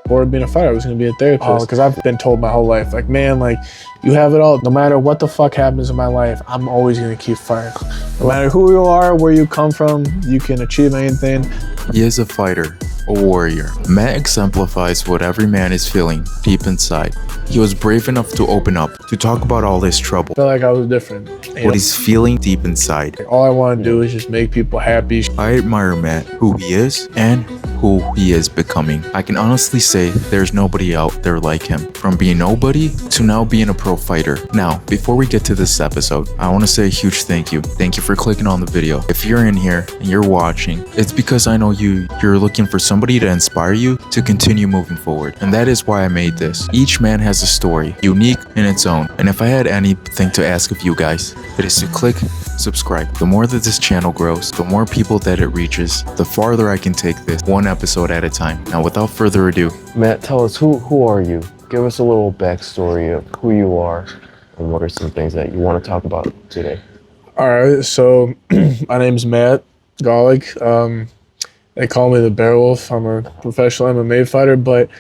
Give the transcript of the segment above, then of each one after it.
Before being a fighter, I was gonna be a therapist. Because I've been told my whole life, like, man, like, you have it all. No matter what the fuck happens in my life, I'm always gonna keep fighting. No matter who you are, where you come from, you can achieve anything. He is a fighter, a warrior. Matt exemplifies what every man is feeling deep inside. He was brave enough to open up, to talk about all his trouble. I felt like I was different. What he's feeling deep inside. All I want to do is just make people happy. I admire Matt, who he is, and who he is becoming. I can honestly say there's nobody out there like him. From being nobody to now being a pro fighter. Now, before we get to this episode, I want to say a huge thank you. Thank you for clicking on the video. If you're in here and you're watching, it's because I know you're looking for somebody to inspire you to continue moving forward. And that is why I made this. Each man has a story, unique in its own. And if I had anything to ask of you guys, it is to click subscribe. The more that this channel grows, the more people that it reaches, the farther I can take this one episode at a time. Now, without further ado, Matt, tell us who are you? Give us a little backstory of who you are and what are some things that you want to talk about today. All right, so my name's Matt Golick. They call me the Bearwolf. I'm a professional MMA fighter, but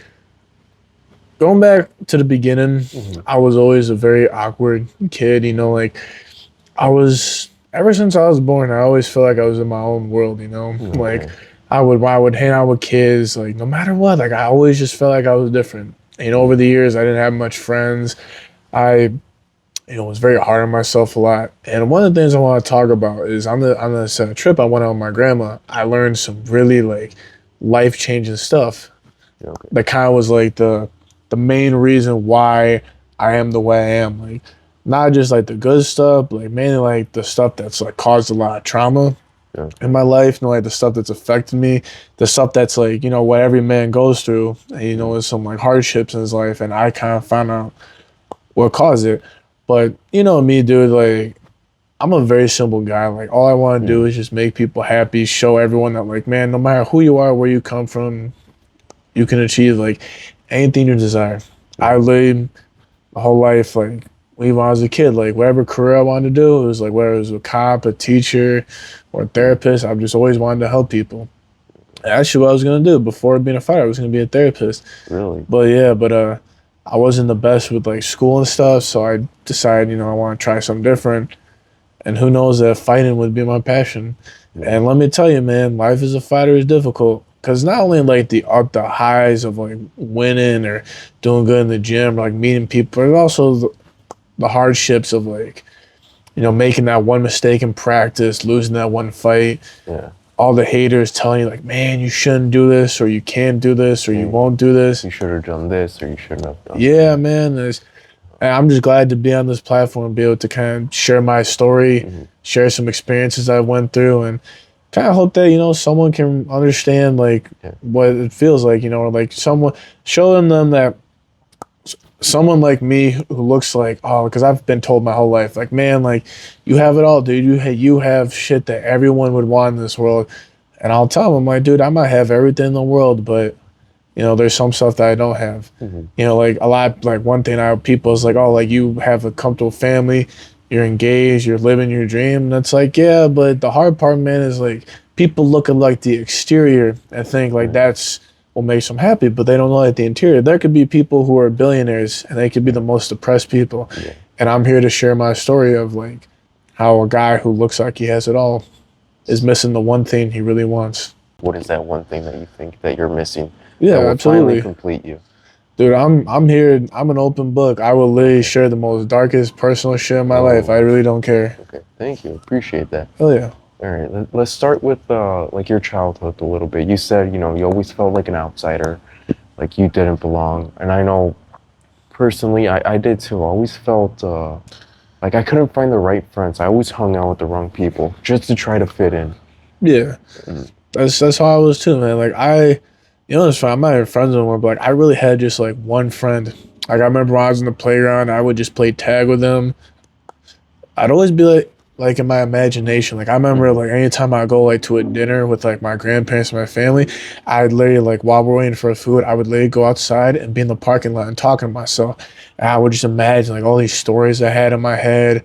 going back to the beginning, I was always a very awkward kid, you know, like ever since I was born, I always felt like I was in my own world, you know, like I would hang out with kids, like no matter what, like I always just felt like I was different. And over the years, I didn't have much friends. I was very hard on myself a lot. And one of the things I want to talk about is on this trip I went on with my grandma, I learned some really like life-changing stuff. That kind of was like the main reason why I am the way I am. Like not just like the good stuff, like mainly like the stuff that's like caused a lot of trauma in my life, like the stuff that's affected me, the stuff that's like, you know, what every man goes through, and, you know, with some like hardships in his life, and I kind of found out what caused it. But you know me, dude, like I'm a very simple guy. Like all I want to do is just make people happy, show everyone that like, man, no matter who you are, where you come from, you can achieve like anything you desire. I lived my whole life, like even when I was a kid, like whatever career I wanted to do, it was like whether it was a cop, a teacher, or a therapist, I've just always wanted to help people. Actually, what I was gonna do before being a fighter, I was gonna be a therapist. Really? But yeah, I wasn't the best with like school and stuff, so I decided, you know, I want to try something different. And who knows that fighting would be my passion. And let me tell you, man, life as a fighter is difficult. Because not only like the highs of like winning or doing good in the gym, like meeting people, but also the hardships of like, you know, making that one mistake in practice, losing that one fight. Yeah. All the haters telling you like, man, you shouldn't do this, or you can't do this, or you won't do this. You should have done this, or you shouldn't have done Yeah, man. And I'm just glad to be on this platform and be able to kind of share my story, share some experiences I went through, and kind of hope that, you know, someone can understand like what it feels like, you know, or like someone showing them that someone like me who looks like, because I've been told my whole life, like, man, like you have it all, dude. You have shit that everyone would want in this world. And I'll tell them, like, dude, I might have everything in the world, but you know, there's some stuff that I don't have. You know, like a lot, like one thing people is like, oh, like you have a comfortable family, you're engaged, you're living your dream. And it's like, yeah, but the hard part, man, is like people look at like the exterior and think like that's what makes them happy, but they don't know that the interior. There could be people who are billionaires and they could be the most depressed people. And I'm here to share my story of like how a guy who looks like he has it all is missing the one thing he really wants. What is that one thing that you think that you're missing? Yeah, that will absolutely. Finally complete you. Dude, I'm here. I'm an open book. I will literally share the most darkest personal shit in my life. I really don't care. Okay, thank you. Appreciate that. Hell yeah. All right, let's start with like your childhood a little bit. You said, you know, you always felt like an outsider, like you didn't belong. And I know personally, I did too. I always felt like I couldn't find the right friends. I always hung out with the wrong people just to try to fit in. Yeah, that's how I was too, man. Like you know, it's fine. I'm not even friends anymore, but like I really had just like one friend. Like I remember when I was in the playground, I would just play tag with them. I'd always be like in my imagination. Like I remember like anytime I go like to a dinner with like my grandparents and my family, I'd literally like while we're waiting for food, I would literally go outside and be in the parking lot and talking to myself. And I would just imagine like all these stories I had in my head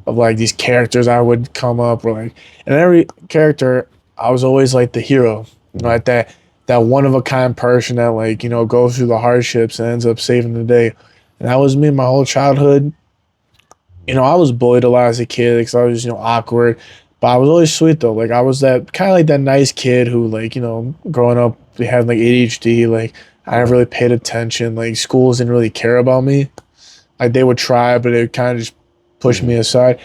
of like these characters I would come up or like, and every character I was always like the hero, you know, like that that one of a kind person that like, you know, goes through the hardships and ends up saving the day. And that was me my whole childhood. You know, I was bullied a lot as a kid because I was, you know, awkward. But I was always sweet though. Like I was that kind of like that nice kid who like, you know, growing up we had like ADHD, like I never really paid attention. Like schools didn't really care about me. Like they would try, but it kind of just pushed me aside.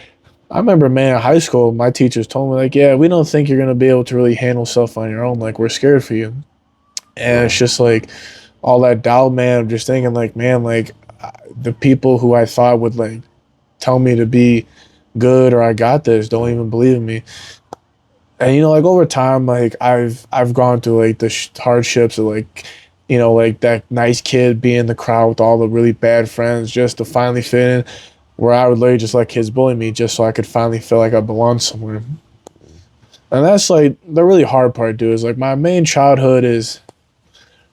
I remember, man, in high school, my teachers told me, like, yeah, we don't think you're going to be able to really handle stuff on your own. Like, we're scared for you. And it's just like all that doubt, man. I'm just thinking, like, man, like the people who I thought would, like, tell me to be good or I got this don't even believe in me. And, you know, like over time, like, I've gone through, like, the hardships of, like, you know, like that nice kid being in the crowd with all the really bad friends just to finally fit in, where I would literally just let kids bully me just so I could finally feel like I belonged somewhere. And that's like the really hard part, dude, is like my main childhood is,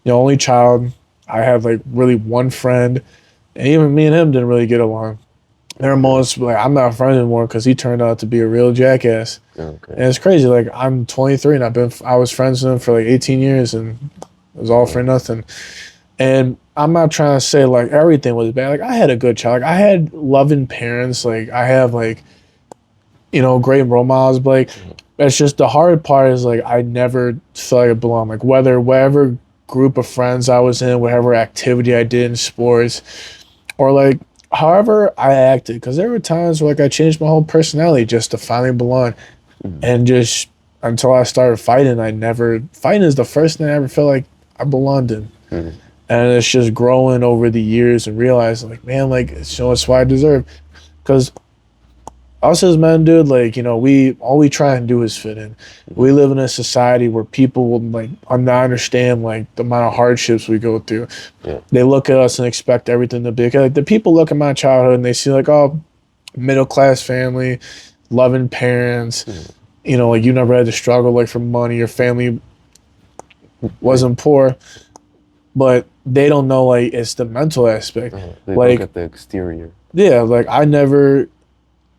you know, only child. I had like really one friend, and even me and him didn't really get along. There are moments like I'm not friends anymore because he turned out to be a real jackass. Okay. And it's crazy. Like I'm 23 and I was friends with him for like 18 years and it was all for nothing. And I'm not trying to say like everything was bad. Like I had a good child. Like I had loving parents. Like I have like, you know, great role models. But like it's just the hard part is like I never felt like I belonged. Like whatever group of friends I was in, whatever activity I did in sports, or like however I acted. Because there were times where like I changed my whole personality just to finally belong. And just until I started fighting, fighting is the first thing I ever felt like I belonged in. And it's just growing over the years and realizing, like, man, like, you know, it's what I deserve. Because us as men, dude, like, you know, all we try and do is fit in. We live in a society where people will, like, not understand, like, the amount of hardships we go through. Yeah. They look at us and expect everything to be, like, the people look at my childhood and they see, like, oh, middle-class family, loving parents, you know, like, you never had to struggle, like, for money. Your family wasn't poor. But they don't know, like, it's the mental aspect. They like, look at the exterior. Yeah, like,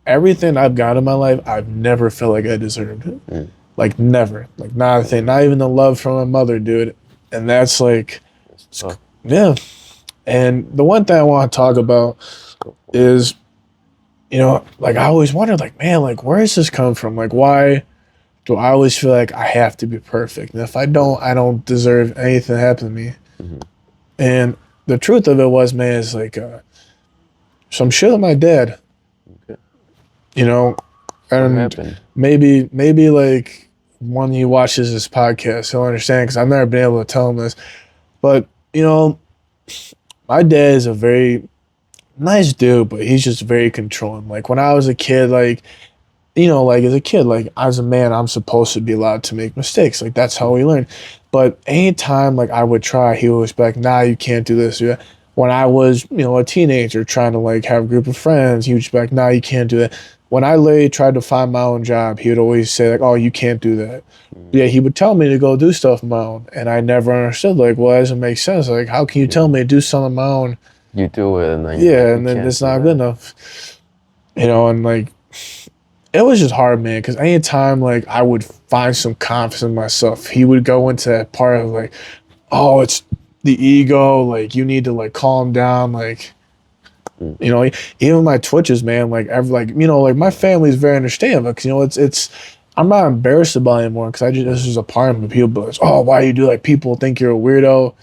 everything I've got in my life, I've never felt like I deserved it. Like, never. Like, not a thing. Not even the love from my mother, dude. And that's, like, yeah. And the one thing I want to talk about is, you know, like, I always wondered, like, man, like, where does this come from? Like, why do I always feel like I have to be perfect? And if I don't deserve anything to happen to me. And the truth of it was, man, is like some shit with my dad. Okay. You know, and maybe like when he watches this podcast, he'll understand because I've never been able to tell him this. But you know, my dad is a very nice dude, but he's just very controlling. Like when I was a kid, like, you know, like as a kid, like as a man, I'm supposed to be allowed to make mistakes. Like that's how we learn. But anytime like I would try, he would always be like, nah, you can't do this. Yeah. When I was, you know, a teenager trying to like have a group of friends, he would just be like, nah, you can't do that. When I literally tried to find my own job, he would always say like, oh, you can't do that. Yeah, he would tell me to go do stuff on my own. And I never understood, like, well, that doesn't make sense. Like, how can you tell me to do something on my own? You do it and then and then it's not good enough. You know, and like it was just hard, man, because anytime like I would find some confidence in myself, he would go into that part of like, oh, it's the ego, like you need to like calm down, like you know, even my twitches, man, like you know, like my family's very understanding because you know it's I'm not embarrassed about it anymore because this is a part of me. People be like, oh, why you do like people think you're a weirdo.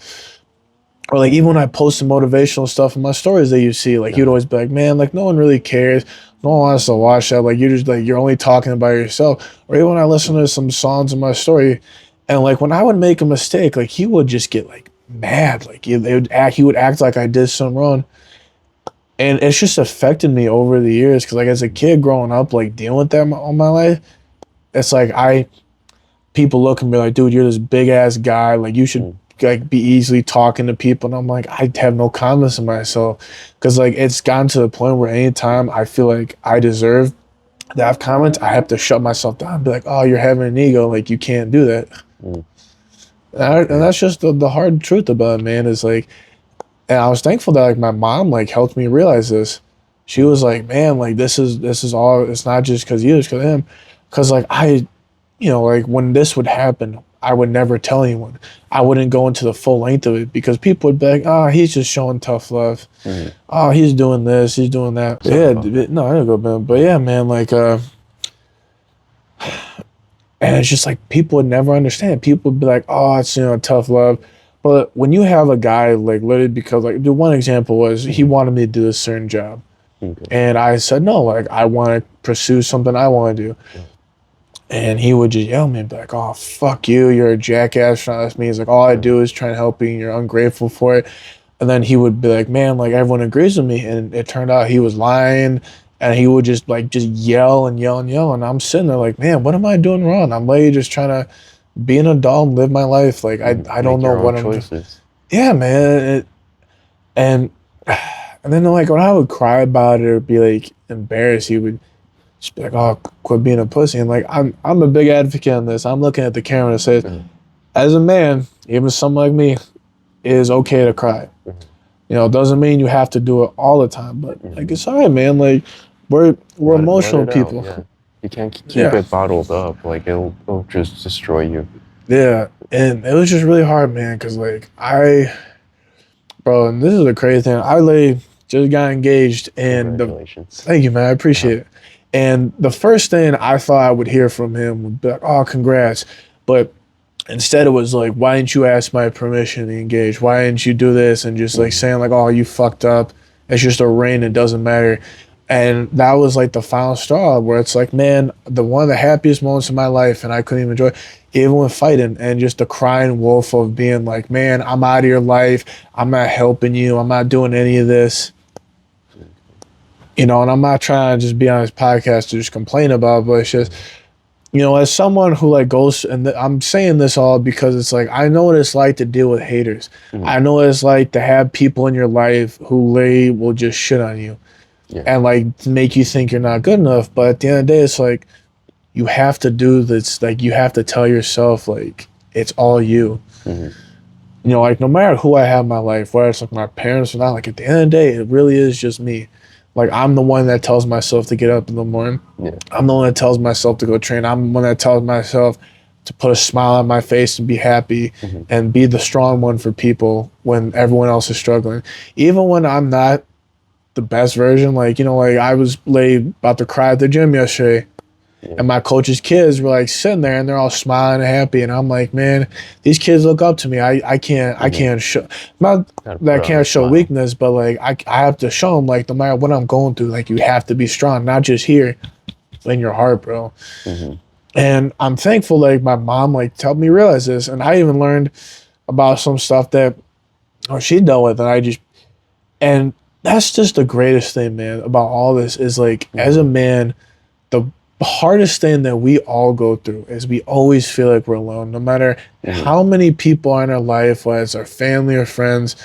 Or like even when I post some motivational stuff in my stories that you see, like you'd always be like, man, like no one really cares. No one wants to watch that. Like you're just like you're only talking about yourself. Or even when I listen to some songs in my story, and like when I would make a mistake, like he would just get like mad. Like he would act like I did something wrong. And it's just affected me over the years because like as a kid growing up, like dealing with that all my life, it's like people look at me like, dude, you're this big ass guy. Like you should like be easily talking to people, and I'm like, I have no confidence in myself because like it's gotten to the point where anytime I feel like I deserve to have comments, I have to shut myself down and be like, oh, you're having an ego, like you can't do that. And that's just the hard truth about it, man, is like, and I was thankful that like my mom like helped me realize this. She was like, man, like this is all, it's not just because you, it's because of him. Because like you know, like when this would happen, I would never tell anyone. I wouldn't go into the full length of it because people would be like, oh, he's just showing tough love. Oh, he's doing this, he's doing that. No, I didn't go, man. But yeah, man, like, and it's just like people would never understand. People would be like, oh, it's, tough love. But when you have a guy, like, literally, because, like, the one example was he wanted me to do a certain job. And I said, no, like, I want to pursue something I want to do. And he would just yell at me and be like, oh, fuck you, you're a jackass. That's me. He's like, all I do is try to help you and you're ungrateful for it. And then he would be like, man, like, everyone agrees with me. And it turned out he was lying. And he would just yell and yell and yell. And I'm sitting there like, man, what am I doing wrong? I'm literally just trying to be an adult and live my life. Like, I don't know what I'm doing. Yeah, man. And then, like, when I would cry about it or be, like, embarrassed, he would just be like, oh, quit being a pussy. And, like, I'm a big advocate on this. I'm looking at the camera and say, as a man, even someone like me, it is okay to cry. It doesn't mean you have to do it all the time, but like, it's all right, man. Like, we're emotional people. Yeah. You can't keep it bottled up. Like, it'll just destroy you. Yeah, and it was just really hard, man, because, like, bro, and this is the crazy thing. I just got engaged, and thank you, man. I appreciate it. And the first thing I thought I would hear from him would be like, oh, congrats. But instead it was like, why didn't you ask my permission to engage? Why didn't you do this? And just like saying like, oh, you fucked up. It's just a ring. It doesn't matter. And that was like the final straw where it's like, man, one of the happiest moments of my life, and I couldn't even enjoy it, even with fighting, and just the crying wolf of being like, man, I'm out of your life. I'm not helping you. I'm not doing any of this. And I'm not trying to just be on this podcast to just complain about it, but it's just, as someone who like goes, and I'm saying this all because it's like, I know what it's like to deal with haters. I know what it's like to have people in your life who literally will just shit on you and like make you think you're not good enough. But at the end of the day, it's like, you have to do this. Like, you have to tell yourself, like, it's all you. Like, no matter who I have in my life, whether it's like my parents or not, like, at the end of the day, it really is just me. Like, I'm the one that tells myself to get up in the morning. I'm the one that tells myself to go train. I'm the one that tells myself to put a smile on my face and be happy and be the strong one for people when everyone else is struggling. Even when I'm not the best version, like, like I was about to cry at the gym yesterday. And my coach's kids were like sitting there and they're all smiling and happy. And I'm like, man, these kids look up to me. I can't show, not that I can't show weakness, but like I have to show them, like, no matter what I'm going through, like, you have to be strong, not just here, in your heart, bro. And I'm thankful, like, my mom, like, helped me realize this. And I even learned about some stuff that she dealt with. And that's just the greatest thing, man, about all this is like, as a man, the hardest thing that we all go through is we always feel like we're alone, no matter how many people are in our life, whether it's our family or friends,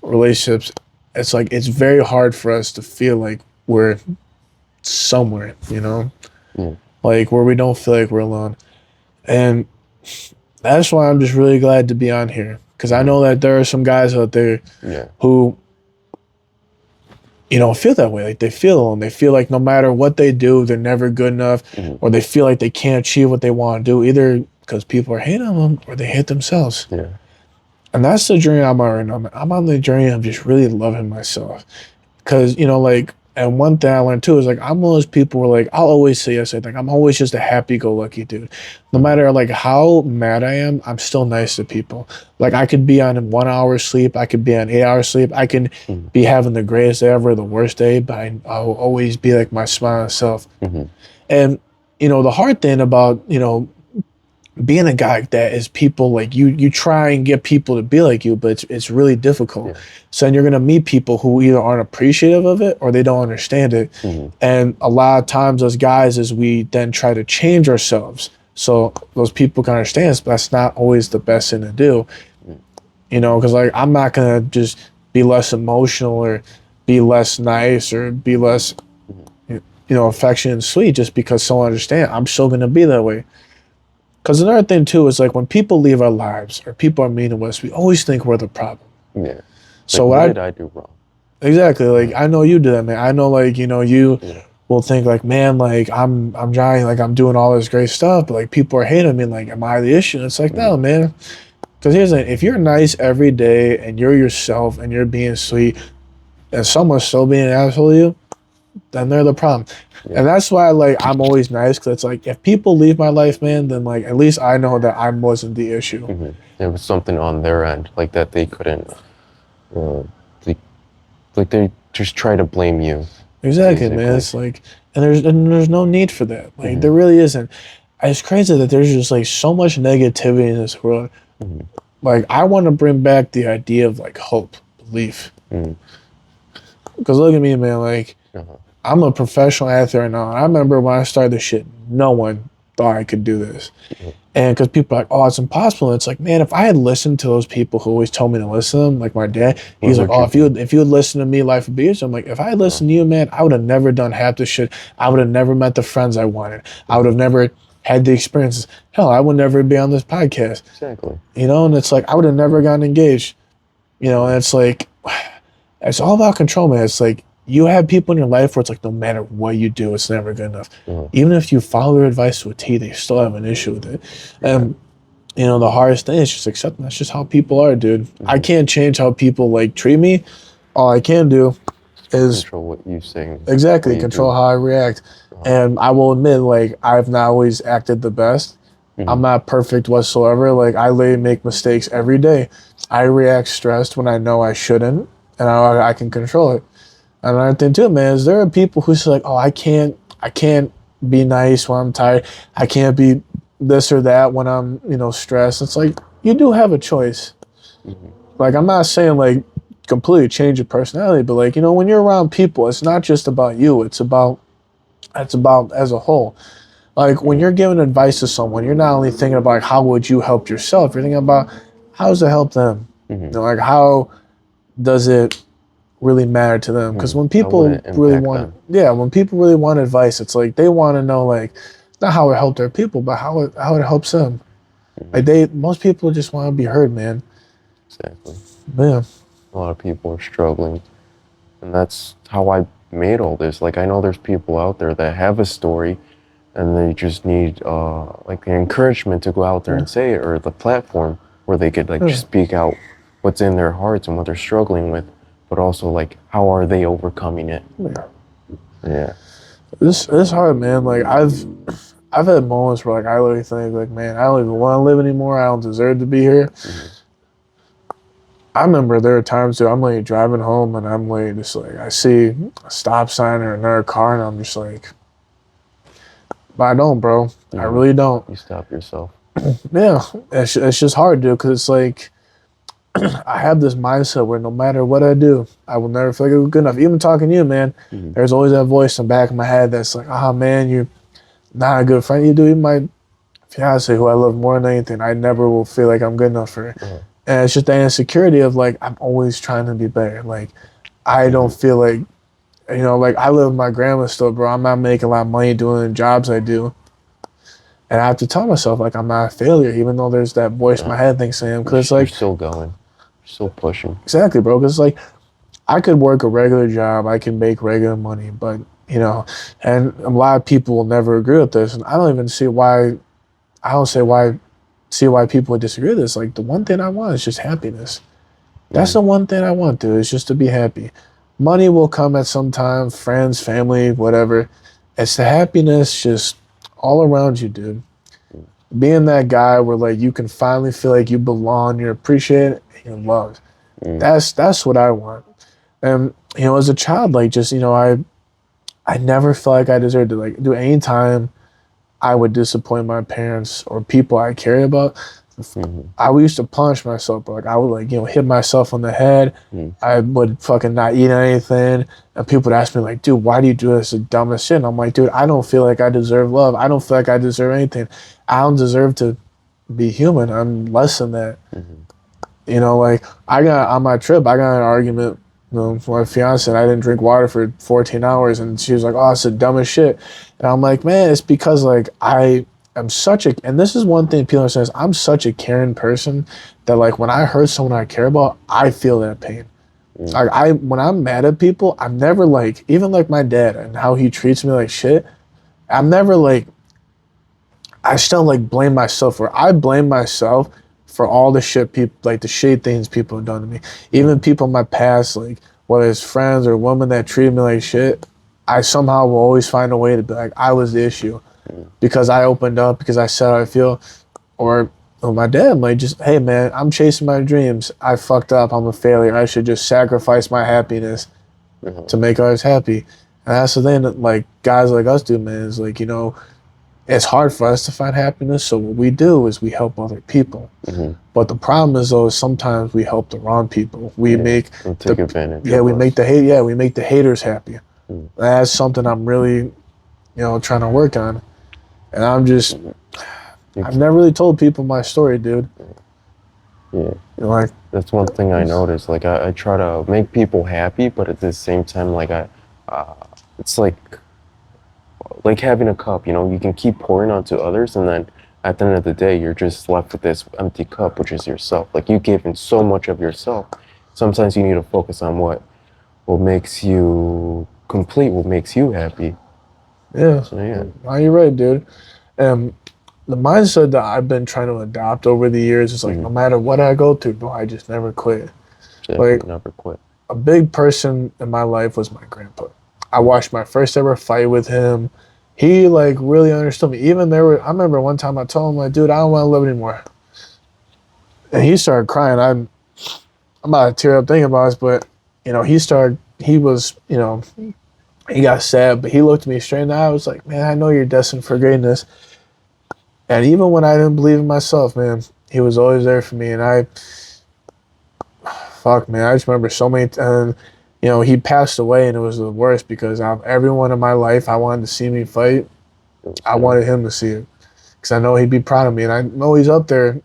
relationships. It's like, it's very hard for us to feel like we're somewhere, like where we don't feel like we're alone. And that's why I'm just really glad to be on here, because I know that there are some guys out there who feel that way. Like, they feel alone. They feel like no matter what they do, they're never good enough, or they feel like they can't achieve what they want to do, either because people are hating on them or they hate themselves. And that's the journey I'm on right now. I'm on the journey of just really loving myself. Because, like, and one thing I learned too is like, I'm one of those people where like, I'll always say yes. I think I'm always just a happy-go-lucky dude. No matter like how mad I am, I'm still nice to people. Like, I could be on 1 hour sleep. I could be on 8 hours sleep. I can be having the greatest day ever, the worst day, but I will always be like my smiling self. And, the hard thing about, being a guy like that is people like you try and get people to be like you, but it's really difficult. So then you're going to meet people who either aren't appreciative of it or they don't understand it. And a lot of times as guys, as we then try to change ourselves so those people can understand us, but that's not always the best thing to do. Because like, I'm not going to just be less emotional or be less nice or be less affectionate and sweet just because someone understands. I'm still going to be that way. Because another thing too is like, when people leave our lives or people are mean to us, we always think we're the problem. So what did I do wrong? Exactly. Like, I know you do that, man. I know, like, you will think like, man, like I'm trying, like I'm doing all this great stuff, but like people are hating me. Like, am I the issue? And it's like, no, man. Because here's the thing: if you're nice every day and you're yourself and you're being sweet, and someone's still being an asshole to you, then they're the problem. Yeah. And that's why like I'm always nice, because it's like if people leave my life, man, then like at least I know that I wasn't the issue. There was something on their end, like that they couldn't, uh, like they just try to blame you. Exactly, Basically. man. It's like, and there's no need for that. Like there really isn't. It's crazy that there's just like so much negativity in this world. Like I want to bring back the idea of like hope, belief. Because look at me, man. Like I'm a professional athlete right now. I remember when I started this shit, no one thought I could do this. And because people are like, oh, it's impossible. And it's like, man, if I had listened to those people who always told me to listen to them, like my dad, he's like, oh, if you would listen to me, life would be easier. I'm like, if I had listened to you, man, I would have never done half this shit. I would have never met the friends I wanted. I would have never had the experiences. Hell, I would never be on this podcast. Exactly. You know, and it's like, I would have never gotten engaged. You know, and it's like, it's all about control, man. It's like, you have people in your life where it's like, no matter what you do, it's never good enough. Even if you follow their advice to a T, they still have an issue with it. And, you know, the hardest thing is just accepting that's just how people are, dude. I can't change how people, like, treat me. All I can do is... control what you say. Exactly, control how I react. And I will admit, like, I've not always acted the best. I'm not perfect whatsoever. Like, I literally make mistakes every day. I react stressed when I know I shouldn't, and I can control it. And another thing too, man, is there are people who say like, oh, I can't be nice when I'm tired. I can't be this or that when I'm, you know, stressed. It's like, you do have a choice. Like, I'm not saying like completely change your personality, but like, you know, when you're around people, it's not just about you. It's about as a whole. Like when you're giving advice to someone, you're not only thinking about like, how would you help yourself, you're thinking about how does it help them? You know, like how does it really matter to them? Because when people really want when people really want advice, it's like they want to know like not how it helped their people, but how it helps them. Like most people just want to be heard, man. Exactly. Yeah. A lot of people are struggling, and that's how I made all this. Like I know there's people out there that have a story and they just need like the encouragement to go out there and say it, or the platform where they could like just speak out what's in their hearts and what they're struggling with, but also like how are they overcoming it. Yeah. This hard, man. Like I've had moments where like I literally think like, man, I don't even want to live anymore. I don't deserve to be here. I remember there were times too, I'm like driving home and I'm like just like I see a stop sign or another car and I'm just like, but I don't, bro. I really don't. You stop yourself. Yeah, it's just hard, dude, because it's like I have this mindset where no matter what I do, I will never feel like it was good enough. Even talking to you, man, there's always that voice in the back of my head that's like, oh, man, you're not a good friend. You do. Even my fiance, who I love more than anything, I never will feel like I'm good enough for her. And it's just the insecurity of, like, I'm always trying to be better. Like, I don't feel like, you know, like, I live with my grandma still, bro. I'm not making a lot of money doing the jobs I do. And I have to tell myself, like, I'm not a failure, even though there's that voice in my head thinks I am. Because it's like... You're still going. You're still pushing. Exactly, bro. Because, like, I could work a regular job. I can make regular money. But, you know, and a lot of people will never agree with this. And I don't even see why... I don't see why people would disagree with this. Like, the one thing I want is just happiness. That's the one thing I want, dude, is just to be happy. Money will come at some time. Friends, family, whatever. It's the happiness just... all around you, dude. Being that guy where like you can finally feel like you belong, you're appreciated, and you're loved. That's what I want. And you know, as a child, like just, you know, I never felt like I deserved to like do any time I would disappoint my parents or people I care about. I used to punish myself, bro. Like I would like, you know, hit myself on the head. I would fucking not eat anything. And people would ask me like, dude, why do you do this? The dumbest shit. And I'm like, dude, I don't feel like I deserve love. I don't feel like I deserve anything. I don't deserve to be human. I'm less than that. You know, like on my trip, I got in an argument, you know, with my fiance, and I didn't drink water for 14 hours. And she was like, oh, it's the dumbest shit. And I'm like, man, it's because like I'm such a, and this is one thing people understand, is I'm such a caring person that like when I hurt someone I care about, I feel that pain. I when I'm mad at people, I'm never like, even like my dad and how he treats me like shit. I'm never like, I still like blame myself for. I blame myself for all the shit people, like the shitty things people have done to me. Even people in my past, like whether it's friends or women that treated me like shit, I somehow will always find a way to be like, I was the issue because I opened up, because I said how I feel. Or my dad might just, hey man, I'm chasing my dreams. I fucked up. I'm a failure. I should just sacrifice my happiness to make others happy. And that's the thing that like guys like us do, man, is like, it's hard for us to find happiness. So what we do is we help other people. But the problem is though, sometimes we help the wrong people. We make We'll take advantage. yeah, of we us. make the hate. Yeah, we make the haters happy. That's something I'm really, trying to work on. And I'm just, I've never really told people my story, dude. Yeah. Like That's one thing I noticed. Like I try to make people happy, but at the same time, like it's like having a cup. You can keep pouring onto others, and then at the end of the day, you're just left with this empty cup, which is yourself. Like you've given so much of yourself. Sometimes you need to focus on what makes you complete, what makes you happy. yeah, So yeah. no, you're right, dude. And the mindset that I've been trying to adopt over the years is like, no matter what I go through, bro, I just never quit. Like, never quit. A big person in my life was my grandpa. I watched my first ever fight with him. He like really understood me. Even I remember one time I told him like, dude, I don't want to live anymore. And he started crying. I'm about to tear up thinking about this, but he got sad, but he looked me straight in the eye. I was like, man, I know you're destined for greatness. And even when I didn't believe in myself, man, he was always there for me. And fuck, man, I just remember so many times. He passed away, and it was the worst because out of everyone in my life I wanted to see me fight, I wanted him to see it because I know he'd be proud of me, and I know he's up there,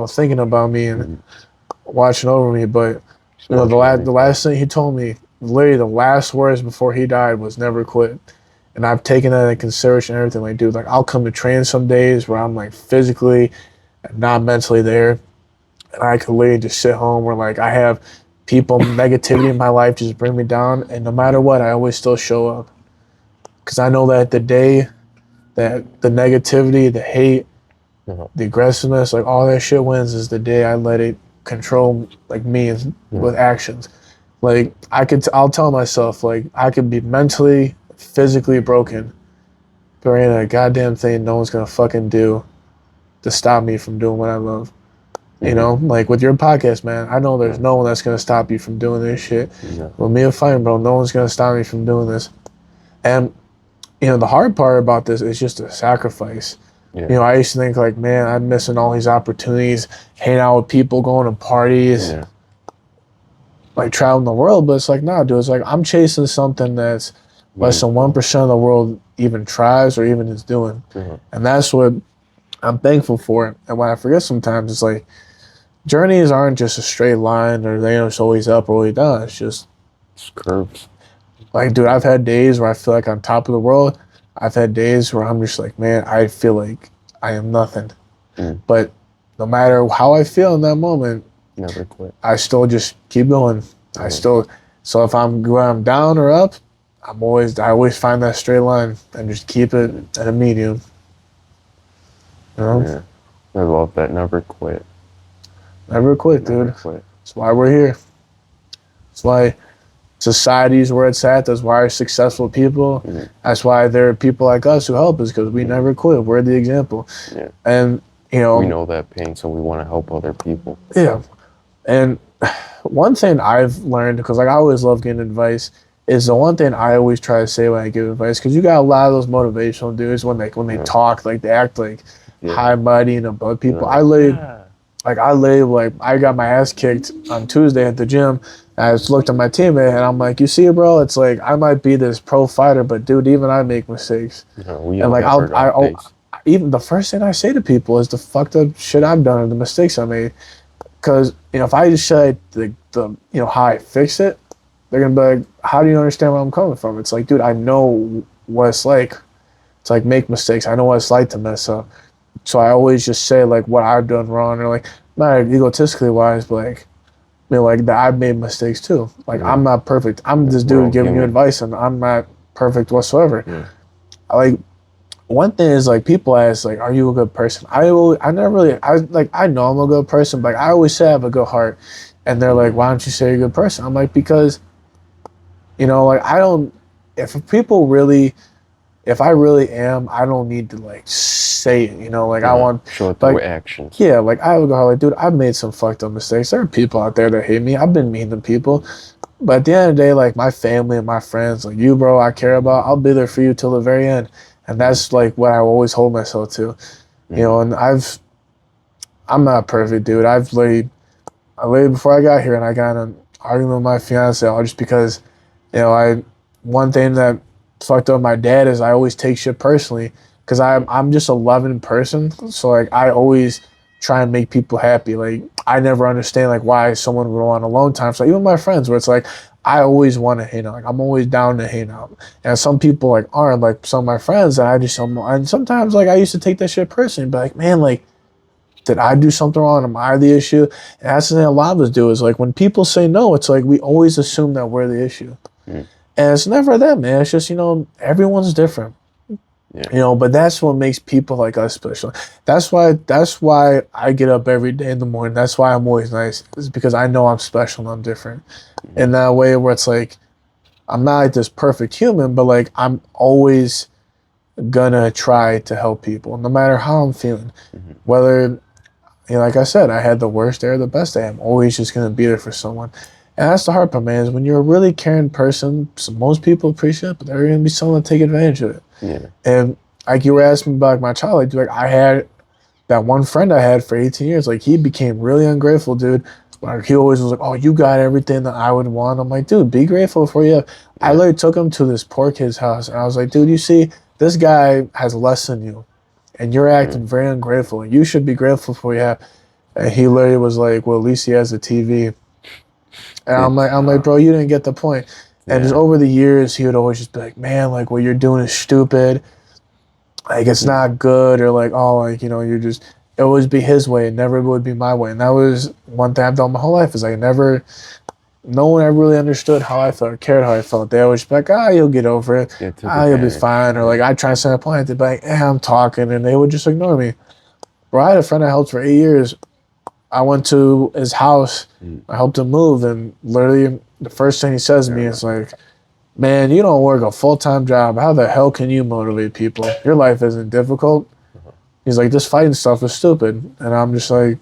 thinking about me and watching over me. But the last thing he told me, literally the last words before he died, was never quit. And I've taken that into consideration and everything. Like, dude, like I'll come to train some days where I'm like physically and not mentally there, and I could literally just sit home where like I have people, negativity in my life just bring me down, and no matter what, I always still show up. Because I know that the day that the negativity, the hate, the aggressiveness, like all that shit wins is the day I let it control like me with actions. Like I'll tell myself like I could be mentally, physically broken, but there ain't a goddamn thing no one's gonna fucking do to stop me from doing what I love. Like with your podcast, man, I know there's no one that's going to stop you from doing this shit. With me and fighting, bro, no one's going to stop me from doing this. And, the hard part about this is just a sacrifice. I used to think like, man, I'm missing all these opportunities, hanging out with people, going to parties, like traveling the world. But it's like, nah, dude, it's like I'm chasing something that's less than 1% of the world even tries or even is doing. And that's what I'm thankful for. And when I forget sometimes, it's like, journeys aren't just a straight line or they're just always up or always down. It's just curves. Like, dude, I've had days where I feel like I'm top of the world. I've had days where I'm just like, man, I feel like I am nothing. But no matter how I feel in that moment, never quit. I still just keep going. So if I'm down or up, I always find that straight line and just keep it at a medium. Yeah, I love that. Never quit. Never quit, dude. Never quit. That's why we're here. That's why society's where it's at. That's why successful people. That's why there are people like us who help us because we never quit. We're the example. Yeah. And we know that pain, so we want to help other people. Yeah. And one thing I've learned, because like I always love getting advice, is the one thing I always try to say when I give advice, because you got a lot of those motivational dudes when they talk, like they act like high mighty and above people. I got my ass kicked on Tuesday at the gym. And I just looked at my teammate and I'm like, you see, bro, it's like I might be this pro fighter, but dude, even I make mistakes. And like I'll even the first thing I say to people is the fucked up shit I've done and the mistakes I made. Because if I just say the how I fix it, they're gonna be like, how do you understand where I'm coming from? It's like, dude, I know what it's like to like make mistakes. I know what it's like to mess up. So I always just say like what I've done wrong, or like not egotistically wise, but like mean, like that I've made mistakes too. Like Yeah. I'm not perfect. I'm this We're all dude giving you human. advice, and I'm not perfect whatsoever. Yeah. Like one thing is like people ask like, "Are you a good person?" I never really I know I'm a good person, but like, I always say I have a good heart, and they're like, "Why don't you say you're a good person?" I'm like, because like I don't. If I really am, I don't need to like say it. Like I want Show it through like actions. yeah, like I would go like, dude, I've made some fucked up mistakes. There are people out there that hate me. I've been mean to people. But at the end of the day, like my family and my friends, like you, bro, I care about, I'll be there for you till the very end. And that's like what I always hold myself to. And I'm not perfect, dude. I laid before I got here and I got in an argument with my fiance all just because, one thing that fucked up my dad is I always take shit personally because I'm just a loving person. So like I always try and make people happy. Like I never understand like why someone would want alone time. So even my friends, where it's like I always want to hang out. Like I'm always down to hang out. And some people like aren't, like some of my friends, and I just and sometimes like I used to take that shit personally, but like man, like did I do something wrong? Am I the issue? And that's the thing a lot of us do is like when people say no, it's like we always assume that we're the issue. And it's never that, man. It's just, everyone's different. Yeah. But that's what makes people like us special. That's why I get up every day in the morning. That's why I'm always nice. It's because I know I'm special and I'm different. In that way where it's like I'm not like this perfect human, but like I'm always gonna try to help people, no matter how I'm feeling. Whether like I said, I had the worst day or the best day. I'm always just gonna be there for someone. And that's the hard part, man, is when you're a really caring person, so most people appreciate it, but there are gonna be someone that take advantage of it. Yeah. And like you were asking about my childhood, like I had that one friend I had for 18 years, like he became really ungrateful, dude. Like he always was like, "Oh, you got everything that I would want." I'm like, dude, be grateful for you. I literally took him to this poor kid's house, and I was like, dude, you see, this guy has less than you, and you're acting very ungrateful. You should be grateful for what you have. And he literally was like, well, at least he has a TV. And I'm like, bro, you didn't get the point. And just over the years, he would always just be like, man, like what you're doing is stupid. Like it's not good, or like, oh, like you're just. It would always be his way, it never would be my way. And that was one thing I've done my whole life is no one ever really understood how I felt or cared how I felt. They always be like, you'll get over it. You'll be fine. Or like I try to send a point, they'd be like, I'm talking, and they would just ignore me. Bro, I had a friend I helped for 8 years. I went to his house. I helped him move, and literally the first thing he says to me is like, man, you don't work a full-time job. How the hell can you motivate people? Your life isn't difficult. He's like, this fighting stuff is stupid. And I'm just like,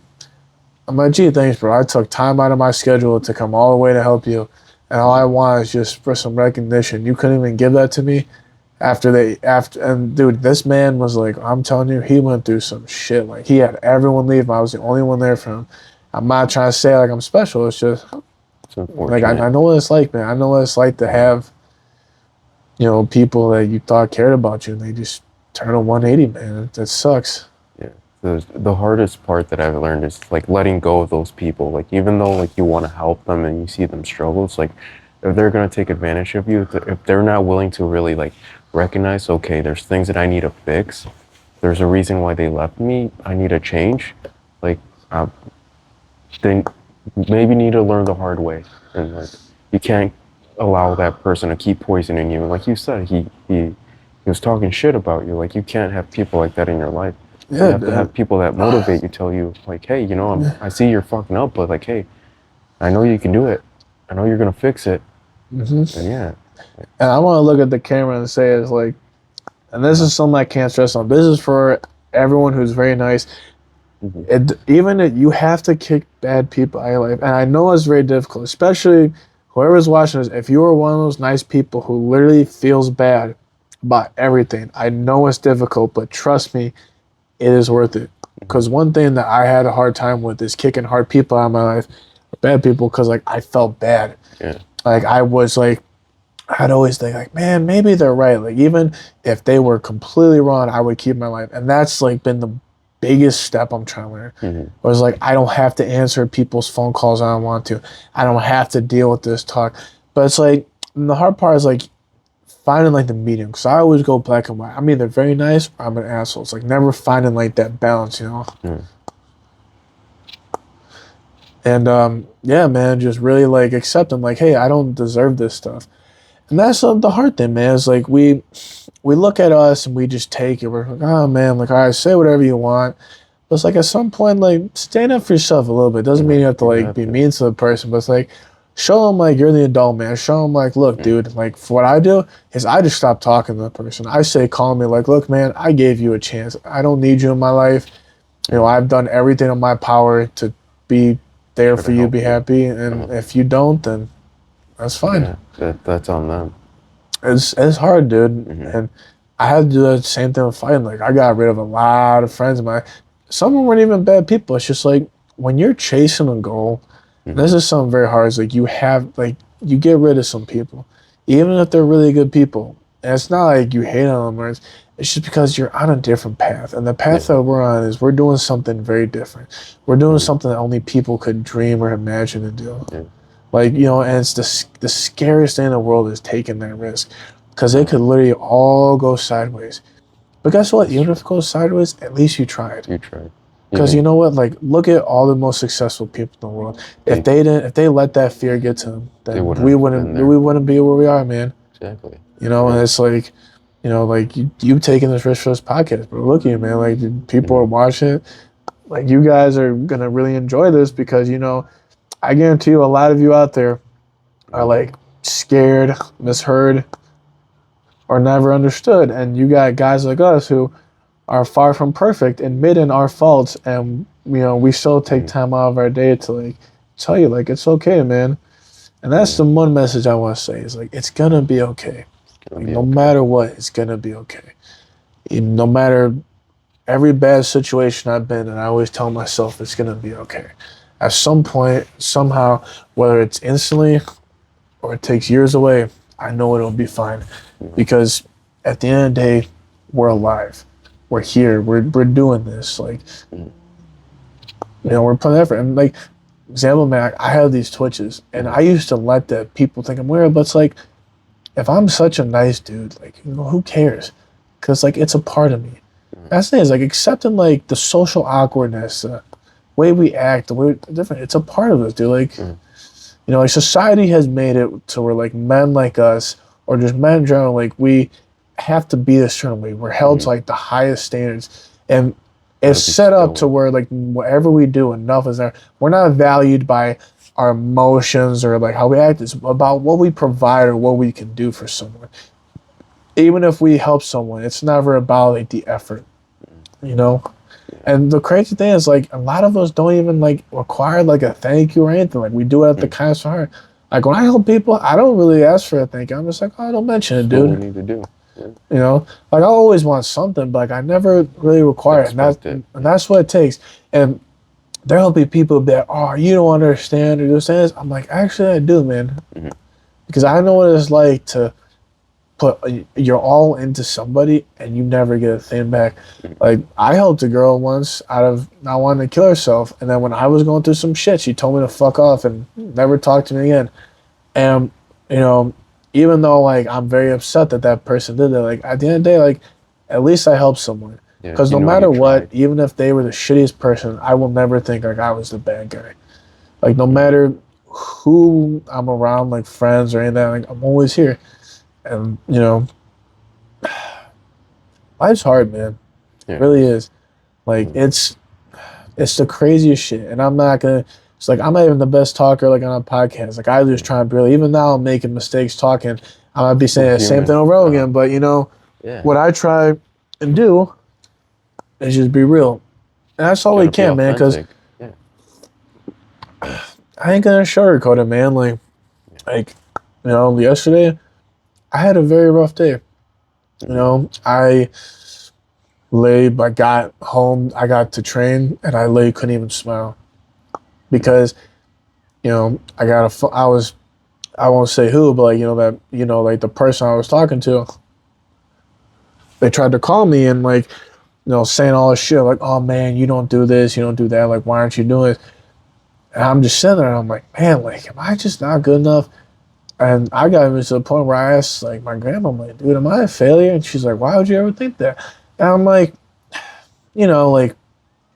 gee, thanks, bro. I took time out of my schedule to come all the way to help you. And all I want is just for some recognition. You couldn't even give that to me and dude, this man was like, I'm telling you, he went through some shit. Like he had everyone leave. I was the only one there for him. I'm not trying to say like I'm special. It's just like I know what it's like, man. I know what it's like to have, people that you thought cared about you and they just turn a 180, man. That sucks. Yeah. The hardest part that I've learned is like letting go of those people. Like even though like you want to help them and you see them struggle, it's like if they're gonna take advantage of you, if they're not willing to really like recognize, okay, there's things that I need to fix. There's a reason why they left me. I need a change. Like, then maybe need to learn the hard way. And like, you can't allow that person to keep poisoning you. And like you said, he was talking shit about you. Like, you can't have people like that in your life. Yeah, you have to have people that motivate you, tell you like, hey, I see you're fucking up, but like, hey, I know you can do it. I know you're gonna fix it. And yeah. And I want to look at the camera and say it's like, and this is something I can't stress on. This is for everyone who's very nice. You have to kick bad people out of your life. And I know it's very difficult, especially whoever's watching this. If you are one of those nice people who literally feels bad about everything, I know it's difficult, but trust me, it is worth it. Because one thing that I had a hard time with is kicking hard people out of my life, bad people, because like I felt bad. Yeah. Like I was like, I'd always think like, man, maybe they're right. Like even if they were completely wrong, I would keep my life. And that's like been the biggest step I'm trying to learn. It was like, I don't have to answer people's phone calls I don't want to. I don't have to deal with this talk. But it's like, the hard part is like finding like the medium. Because I always go black and white. I'm either very nice or I'm an asshole. It's like never finding like that balance, And And yeah, man, just really like accepting like, hey, I don't deserve this stuff. And that's the hard thing, man. Is like we look at us and we just take it. We're like, oh man, like all right, say whatever you want. But it's like at some point, like stand up for yourself a little bit. Doesn't mean you have to like be mean to the person, but it's like show them like you're the adult, man. Show them like, look, dude, like for what I do is I just stop talking to the person. I say, call me, like, look, man, I gave you a chance. I don't need you in my life. You know, I've done everything in my power to be there for you, be happy, and if you don't, then that's fine. Yeah, that's on them. It's hard, dude, and I had to do the same thing with fighting. Like I got rid of a lot of friends of mine. Some of them weren't even bad people. It's just like when you're chasing a goal, this is something very hard. It's like you get rid of some people, even if they're really good people. And it's not like you hate on them, or it's just because you're on a different path. And the path that we're on is we're doing something very different. We're doing something that only people could dream or imagine to do. Like, you know, and it's the scariest thing in the world is taking that risk. Because it could literally all go sideways. But guess what? Even if it goes sideways, at least you tried. You tried. Because you know what? Like, look at all the most successful people in the world. If they let that fear get to them, then we wouldn't be where we are, man. Exactly. You know, and it's like, you know, like you taking this risk for this podcast, but look at you, man. Like people are watching it. Like you guys are gonna really enjoy this because you know, I guarantee you, a lot of you out there are like scared, misheard, or never understood, and you got guys like us who are far from perfect, admitting our faults, and you know, we still take time out of our day to like tell you like it's okay, man. And that's the one message I want to say is like it's gonna be okay. Like, no matter what, it's gonna be okay. No matter every bad situation I've been in, I always tell myself it's gonna be okay. At some point, somehow, whether it's instantly or it takes years away, I know it'll be fine. Because at the end of the day, we're alive. We're here. We're doing this. Like, you know, we're putting effort. And like, example, man, I have these twitches, and I used to let that people think I'm weird, but it's like, if I'm such a nice dude, like, you know, who cares? Because, like, it's a part of me. That's the thing, is, like, accepting, like, the social awkwardness, the way we act, the way we're different, it's a part of us, dude. Like, you know, like, society has made it to where, like, men like us, or just men in general, like, we have to be a certain way. We're held to, like, the highest standards. And it's set up to where, like, whatever we do, enough is there. We're not valued by our emotions or like how we act. Is about what we provide or what we can do for someone. Even if we help someone, it's never about like the effort, you know. And the crazy thing is like a lot of us don't even like require like a thank you or anything. Like we do it at the kindness of heart. Like when I help people, I don't really ask for a thank you. I'm just like, oh, don't mention it, dude. What we need to do. You know, like I always want something, but like I never really require it. And that's what it takes. And there'll be people that, oh, you don't understand or do this. I'm like, actually, I do, man. Because I know what it's like to put your all into somebody and you never get a thing back. Like, I helped a girl once out of not wanting to kill herself. And then when I was going through some shit, she told me to fuck off and never talk to me again. And, you know, even though, like, I'm very upset that that person did that, like, at the end of the day, like, at least I helped someone. Because no matter what, even if they were the shittiest person, I will never think like I was the bad guy. Like no matter who I'm around, like friends or anything, like I'm always here. And you know, life's hard, man. It really is. Like it's the craziest shit. And I'm not gonna. It's like I'm not even the best talker like on a podcast. Like I just try and really. Even now, I'm making mistakes talking. I might be saying the same thing over again, but you know, what I try and do. It's just be real. And that's all we can, man, because I ain't gonna sugarcoat it, man. Like, you know, yesterday, I had a very rough day. You know, I got home, I got to train, and I couldn't even smile. Because, you know, I won't say who, but like, like the person I was talking to, they tried to call me and like, you know, saying all this shit like, oh man, you don't do this, you don't do that, like, why aren't you doing it? And I'm just sitting there and I'm like, man, like, am I just not good enough? And I got even to the point where I asked, like, my grandma, I'm like, dude, am I a failure? And she's like, why would you ever think that? And I'm like, you know, like,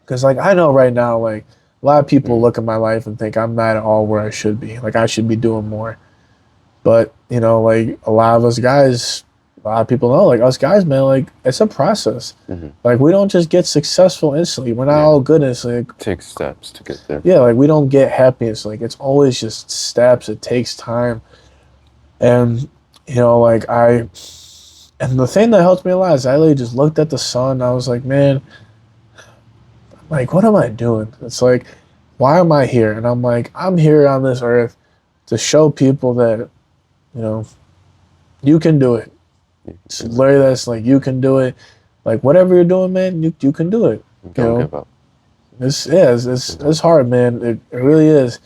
because, like, I know right now, like, A lot of people look at my life and think I'm not at all where I should be. Like I should be doing more. But, you know, like a lot of us guys, a lot of people know, like us guys, man, like it's a process. Like we don't just get successful instantly. We're not all good instantly. Take steps to get there. Yeah, like we don't get happiness. Like it's always just steps. It takes time. And, you know, like and the thing that helped me a lot is I literally just looked at the sun. I was like, man, like, what am I doing? It's like, why am I here? And I'm like, I'm here on this earth to show people that, you know, you can do it. It's literally that's like, you can do it. Like, whatever you're doing, man, you can do it. Don't give up. It's hard, man. It really is.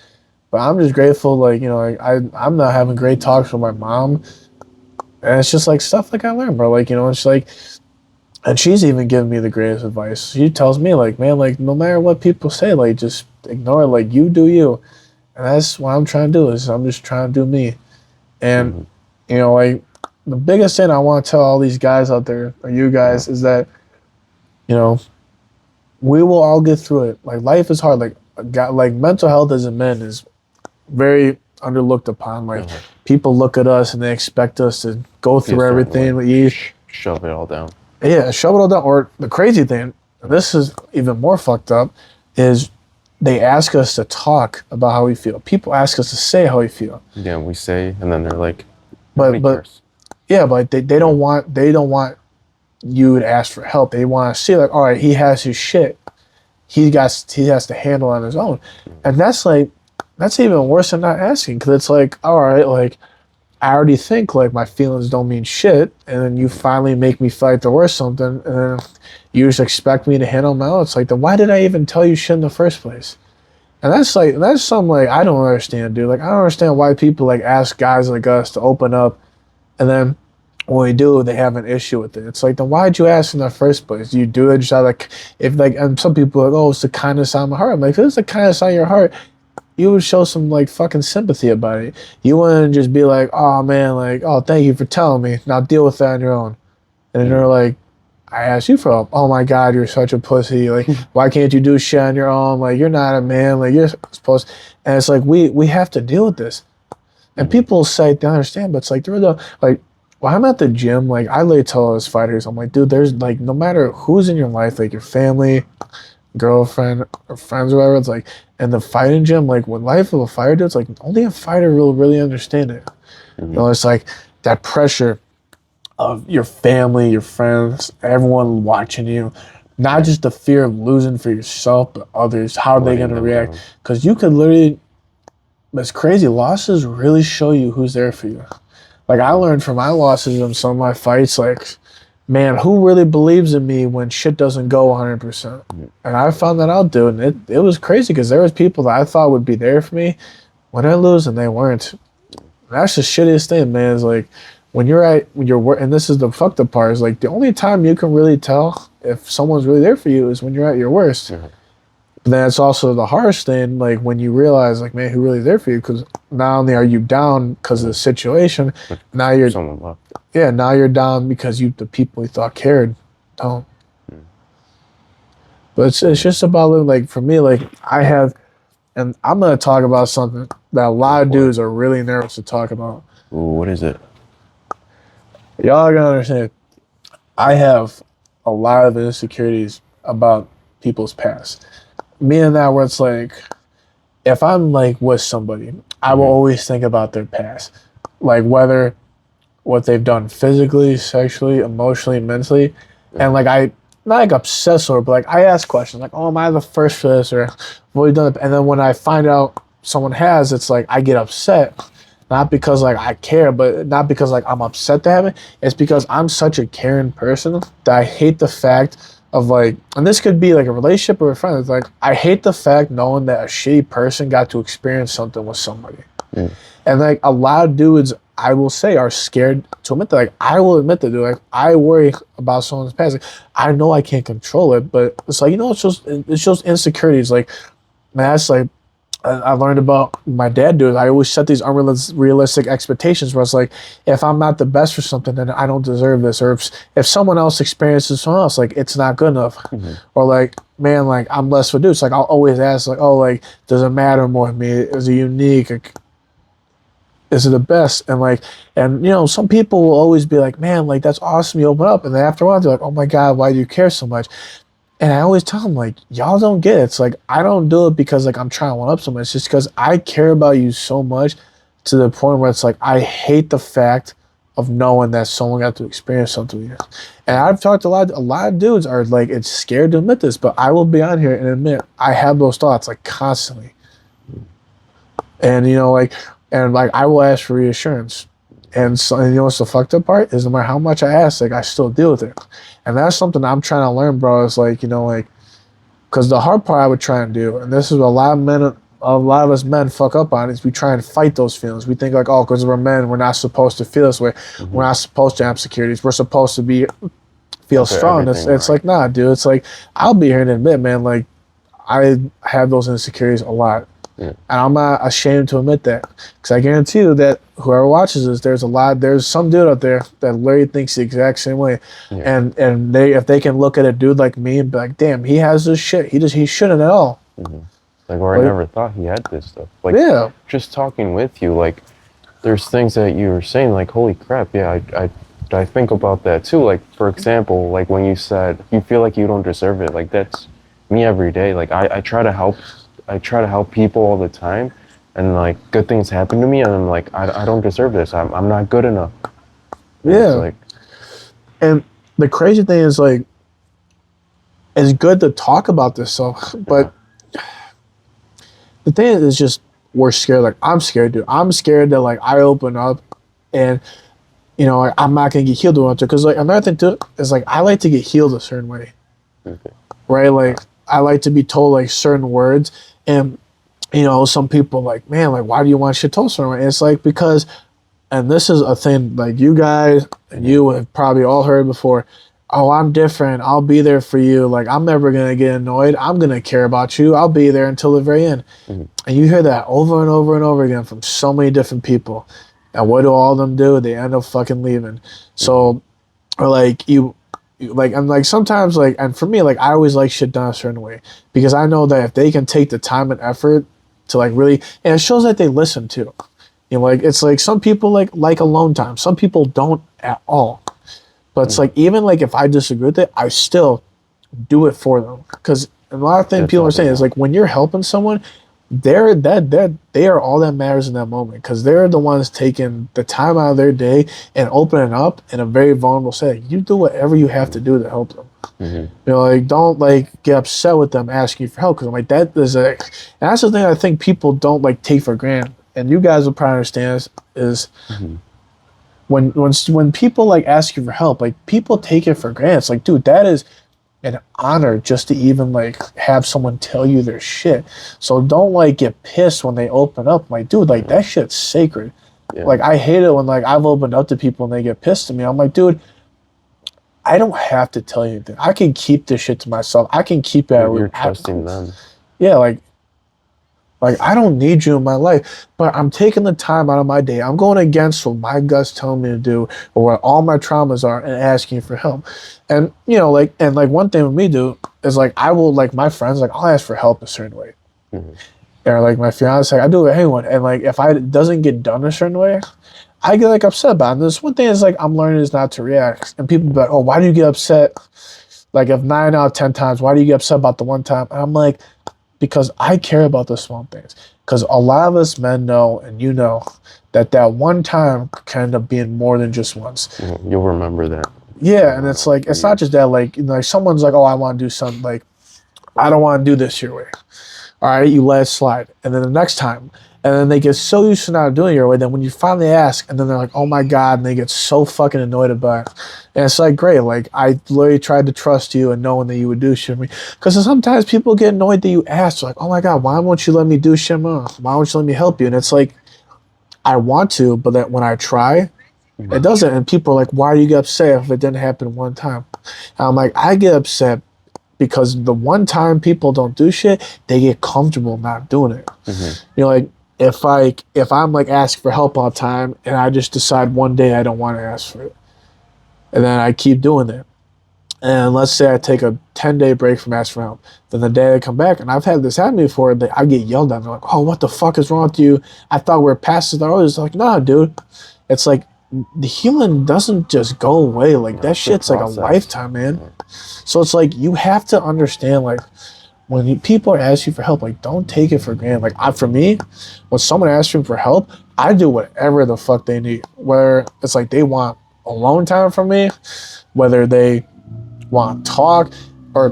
But I'm just grateful, like, you know, I'm not having great talks with my mom. And it's just like stuff like I learned, bro. Like, you know, it's like, and she's even giving me the greatest advice. She tells me, like, man, like, no matter what people say, like, just ignore it. Like, you do you. And that's what I'm trying to do is I'm just trying to do me. And, you know, like, the biggest thing I want to tell all these guys out there, or you guys, is that, you know, we will all get through it. Like, life is hard. Like mental health as a man is very underlooked upon. Like, people look at us and they expect us to go through everything. Shove it all down. Yeah, shove it all down. Or the crazy thing, this is even more fucked up, is they ask us to talk about how we feel. People ask us to say how we feel. Yeah, we say, and then they're like, but yeah, but they don't want you to ask for help. They want to see, like, all right, he has his shit. He has to handle on his own. And that's even worse than not asking, because it's like, all right, like, I already think, like, my feelings don't mean shit, and then you finally make me feel like there was something, and then you just expect me to handle my own. It's like, then why did I even tell you shit in the first place? And that's something, like, I don't understand, dude. Like, I don't understand why people, like, ask guys like us to open up, and then when we do, they have an issue with it. It's like, then why'd you ask in the first place? You do it just out of, like, and some people are like, oh, it's the kindness on my heart. I'm like, if it's the kindness on your heart, you would show some, like, fucking sympathy about it. You wouldn't just be like, oh, man, like, oh, thank you for telling me. Now deal with that on your own. And then they're like, I asked you for help. Oh, my God, you're such a pussy. Like, why can't you do shit on your own? Like, you're not a man. Like, you're supposed. And it's like, we have to deal with this. And people say they understand, but it's like, like, when I'm at the gym, like, I literally tell us fighters, I'm like, dude, there's, like, no matter who's in your life, like, your family, girlfriend, or friends, or whatever, it's like, in the fighting gym, like, when life of a fighter, dude, it's like, only a fighter will really understand it. You know, it's like that pressure of your family, your friends, everyone watching you, not just the fear of losing for yourself, but others. How are they going to react? Because you could literally, it's crazy, losses really show you who's there for you. Like, I learned from my losses in some of my fights, like, man, who really believes in me when shit doesn't go 100%? And I found that out, dude. And it was crazy because there was people that I thought would be there for me when I lose, and they weren't. And that's the shittiest thing, man. Is like, when you're and this is the fucked up part, is like, the only time you can really tell if someone's really there for you is when you're at your worst. But then it's also the hardest thing, like, when you realize, like, man, who really is there for you? Because not only are you down because of the situation, now you're someone left. Yeah, now you're down because the people you thought cared don't. But it's just about, like, for me, like, and I'm gonna talk about something that a lot of dudes are really nervous to talk about. Ooh, what is it? Y'all gotta understand, I have a lot of insecurities about people's past. Me and that, where it's like, if I'm, like, with somebody, I will always think about their past. Like, whether what they've done physically, sexually, emotionally, mentally. And, like, I, not like obsess over, but, like, I ask questions, like, oh, am I the first for this, or what have you done? And then when I find out someone has, it's like, I get upset. Not because, like, I care, but not because, like, I'm upset to have it. It's because I'm such a caring person that I hate the fact of, like, and this could be, like, a relationship or a friend. It's like, I hate the fact knowing that a shitty person got to experience something with somebody. And, like, a lot of dudes, I will say, are scared to admit that. Like, I will admit that, dude. Like, I worry about someone's past. Like, I know I can't control it, but it's like, you know, it's just insecurities. Like, man, that's like, I learned about my dad doing. I always set these unrealistic expectations where it's like, if I'm not the best for something, then I don't deserve this. Or if someone else experiences someone else, like it's not good enough. Or like, man, like I'm less for dude. It's like I'll always ask, like, oh, like does it matter more to me? Is it unique? Like, is it the best? And like, and you know, some people will always be like, man, like that's awesome. You open up, and then after a while, they're like, oh my god, why do you care so much? And I always tell them, like, y'all don't get it. It's like, I don't do it because, like, I'm trying to one up someone. It's just because I care about you so much to the point where it's like, I hate the fact of knowing that someone got to experience something with you. And I've talked to a lot of dudes are, like, it's scared to admit this, but I will be on here and admit I have those thoughts, like, constantly. And, you know, like, I will ask for reassurance. And so, and you know what's the fucked up part is no matter how much I ask, like I still deal with it, and that's something I'm trying to learn, bro. Is like, you know, like, because the hard part I would try and do, and this is what a lot of us men fuck up on, is we try and fight those feelings. We think like, oh, because we're men, we're not supposed to feel this way. We're not supposed to have insecurities. We're supposed to feel strong. It's like, nah, dude. It's like I'll be here and admit, man, like I have those insecurities a lot. Yeah. And I'm not ashamed to admit that, because I guarantee you that whoever watches this, there's some dude out there that literally thinks the exact same way. Yeah. And if they can look at a dude like me and be like, damn, he has this shit, he shouldn't at all. Like, or I never thought he had this stuff. Like, yeah, just talking with you, like, there's things that you were saying, like, holy crap, yeah, I think about that too. Like, for example, like when you said you feel like you don't deserve it, like that's me every day. Like I try to help people all the time, and like good things happen to me, and I'm like, I don't deserve this. I'm not good enough. Yeah. Like, and the crazy thing is, like, it's good to talk about this stuff, but the thing is just we're scared. Like I'm scared, dude. I'm scared that like I open up, and you know, like, I'm not gonna get healed the because like another thing too is like I like to get healed a certain way, right? Like I like to be told like certain words. And, you know, some people like, man, like, why do you want shit told certain way? And it's like, because, and this is a thing, like, you guys and you have probably all heard before, oh, I'm different. I'll be there for you. Like, I'm never going to get annoyed. I'm going to care about you. I'll be there until the very end. And you hear that over and over and over again from so many different people. And what do all of them do? They end up fucking leaving. So, or like, like, and like sometimes like, and for me, like I always like shit done a certain way, because I know that if they can take the time and effort to like really, and it shows that they listen too. You know, like it's like some people like alone time. Some people don't at all. But it's like, even like if I disagree with it, I still do it for them. Because a lot of things people are saying is like when you're helping someone, they are all that matters in that moment, because they're the ones taking the time out of their day and opening up in a very vulnerable setting. You do whatever you have to do to help them. You know, like don't like get upset with them asking you for help, because I'm like that is and that's the thing I think people don't like take for granted, and you guys will probably understand is when people like ask you for help, like people take it for granted. It's like, dude, that is an honor just to even like have someone tell you their shit. So don't like get pissed when they open up. Like, dude, like that shit's sacred. Yeah. Like I hate it when like I've opened up to people and they get pissed at me. I'm like, dude, I don't have to tell you anything. I can keep this shit to myself. I can keep it. You're trusting them. Yeah, like I don't need you in my life, but I'm taking the time out of my day. I'm going against what my gut's telling me to do, or what all my traumas are, and asking for help. And you know, like, and like one thing with me, dude, is like I will like my friends, like I'll ask for help a certain way, or like my fiance, like I do it with anyone, and like if it doesn't get done a certain way, I get like upset about it. And this one thing is like I'm learning is not to react, and people be like, oh, why do you get upset? Like if 9 out of 10 times, why do you get upset about the one time? And I'm like, because I care about the small things. Because a lot of us men know, and you know, that one time can end up being more than just once. You'll remember that. Yeah, and it's like, it's not just that, like, you know, like someone's like, oh, I want to do something, like, I don't want to do this your way. All right, you let it slide. And then the next time, and then they get so used to not doing it your way, then when you finally ask, and then they're like, oh my God, and they get so fucking annoyed about it. And it's like, great, like, I literally tried to trust you and knowing that you would do shit for me. Because sometimes people get annoyed that you ask, like, oh my God, why won't you let me do shit more? Why won't you let me help you? And it's like, I want to, but that when I try, it doesn't. And people are like, why do you get upset if it didn't happen one time? And I'm like, I get upset because the one time people don't do shit, they get comfortable not doing it. You know, like if I'm like asking for help all the time and I just decide one day I don't want to ask for it, and then I keep doing it, and let's say I take a 10-day break from asking for help, then the day I come back, and I've had this happen before, I get yelled at. They're like, "Oh, what the fuck is wrong with you? I thought we were past it." I was like, "Nah, dude." It's like the healing doesn't just go away. Like that shit's like a lifetime, man. So it's like you have to understand, like when people are asking you for help, like don't take it for granted. Like for me, when someone asks me for help, I do whatever the fuck they need. Whether it's like they want alone time from me, whether they want to talk, or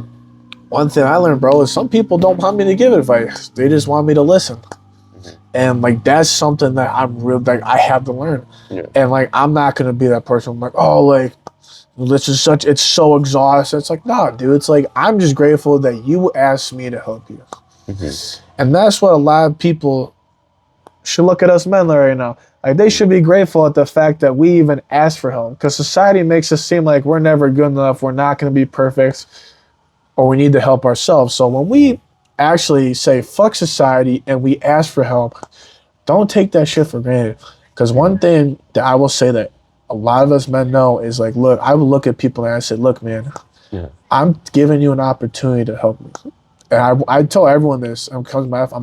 one thing I learned, bro, is some people don't want me to give advice. They just want me to listen. And like that's something that I'm real like I have to learn. And like I'm not gonna be that person. I'm like, oh, like this is it's so exhausting. It's like, nah, dude. It's like I'm just grateful that you asked me to help you. And that's what a lot of people should look at us men right now. Like they should be grateful at the fact that we even asked for help, because society makes us seem like we're never good enough, we're not going to be perfect, or we need to help ourselves. So when we actually say fuck society and we ask for help, don't take that shit for granted. Because one thing that I will say that a lot of us men know is like, look, I would look at people and I said, look, man, I'm giving you an opportunity to help me. And I tell everyone this. I'm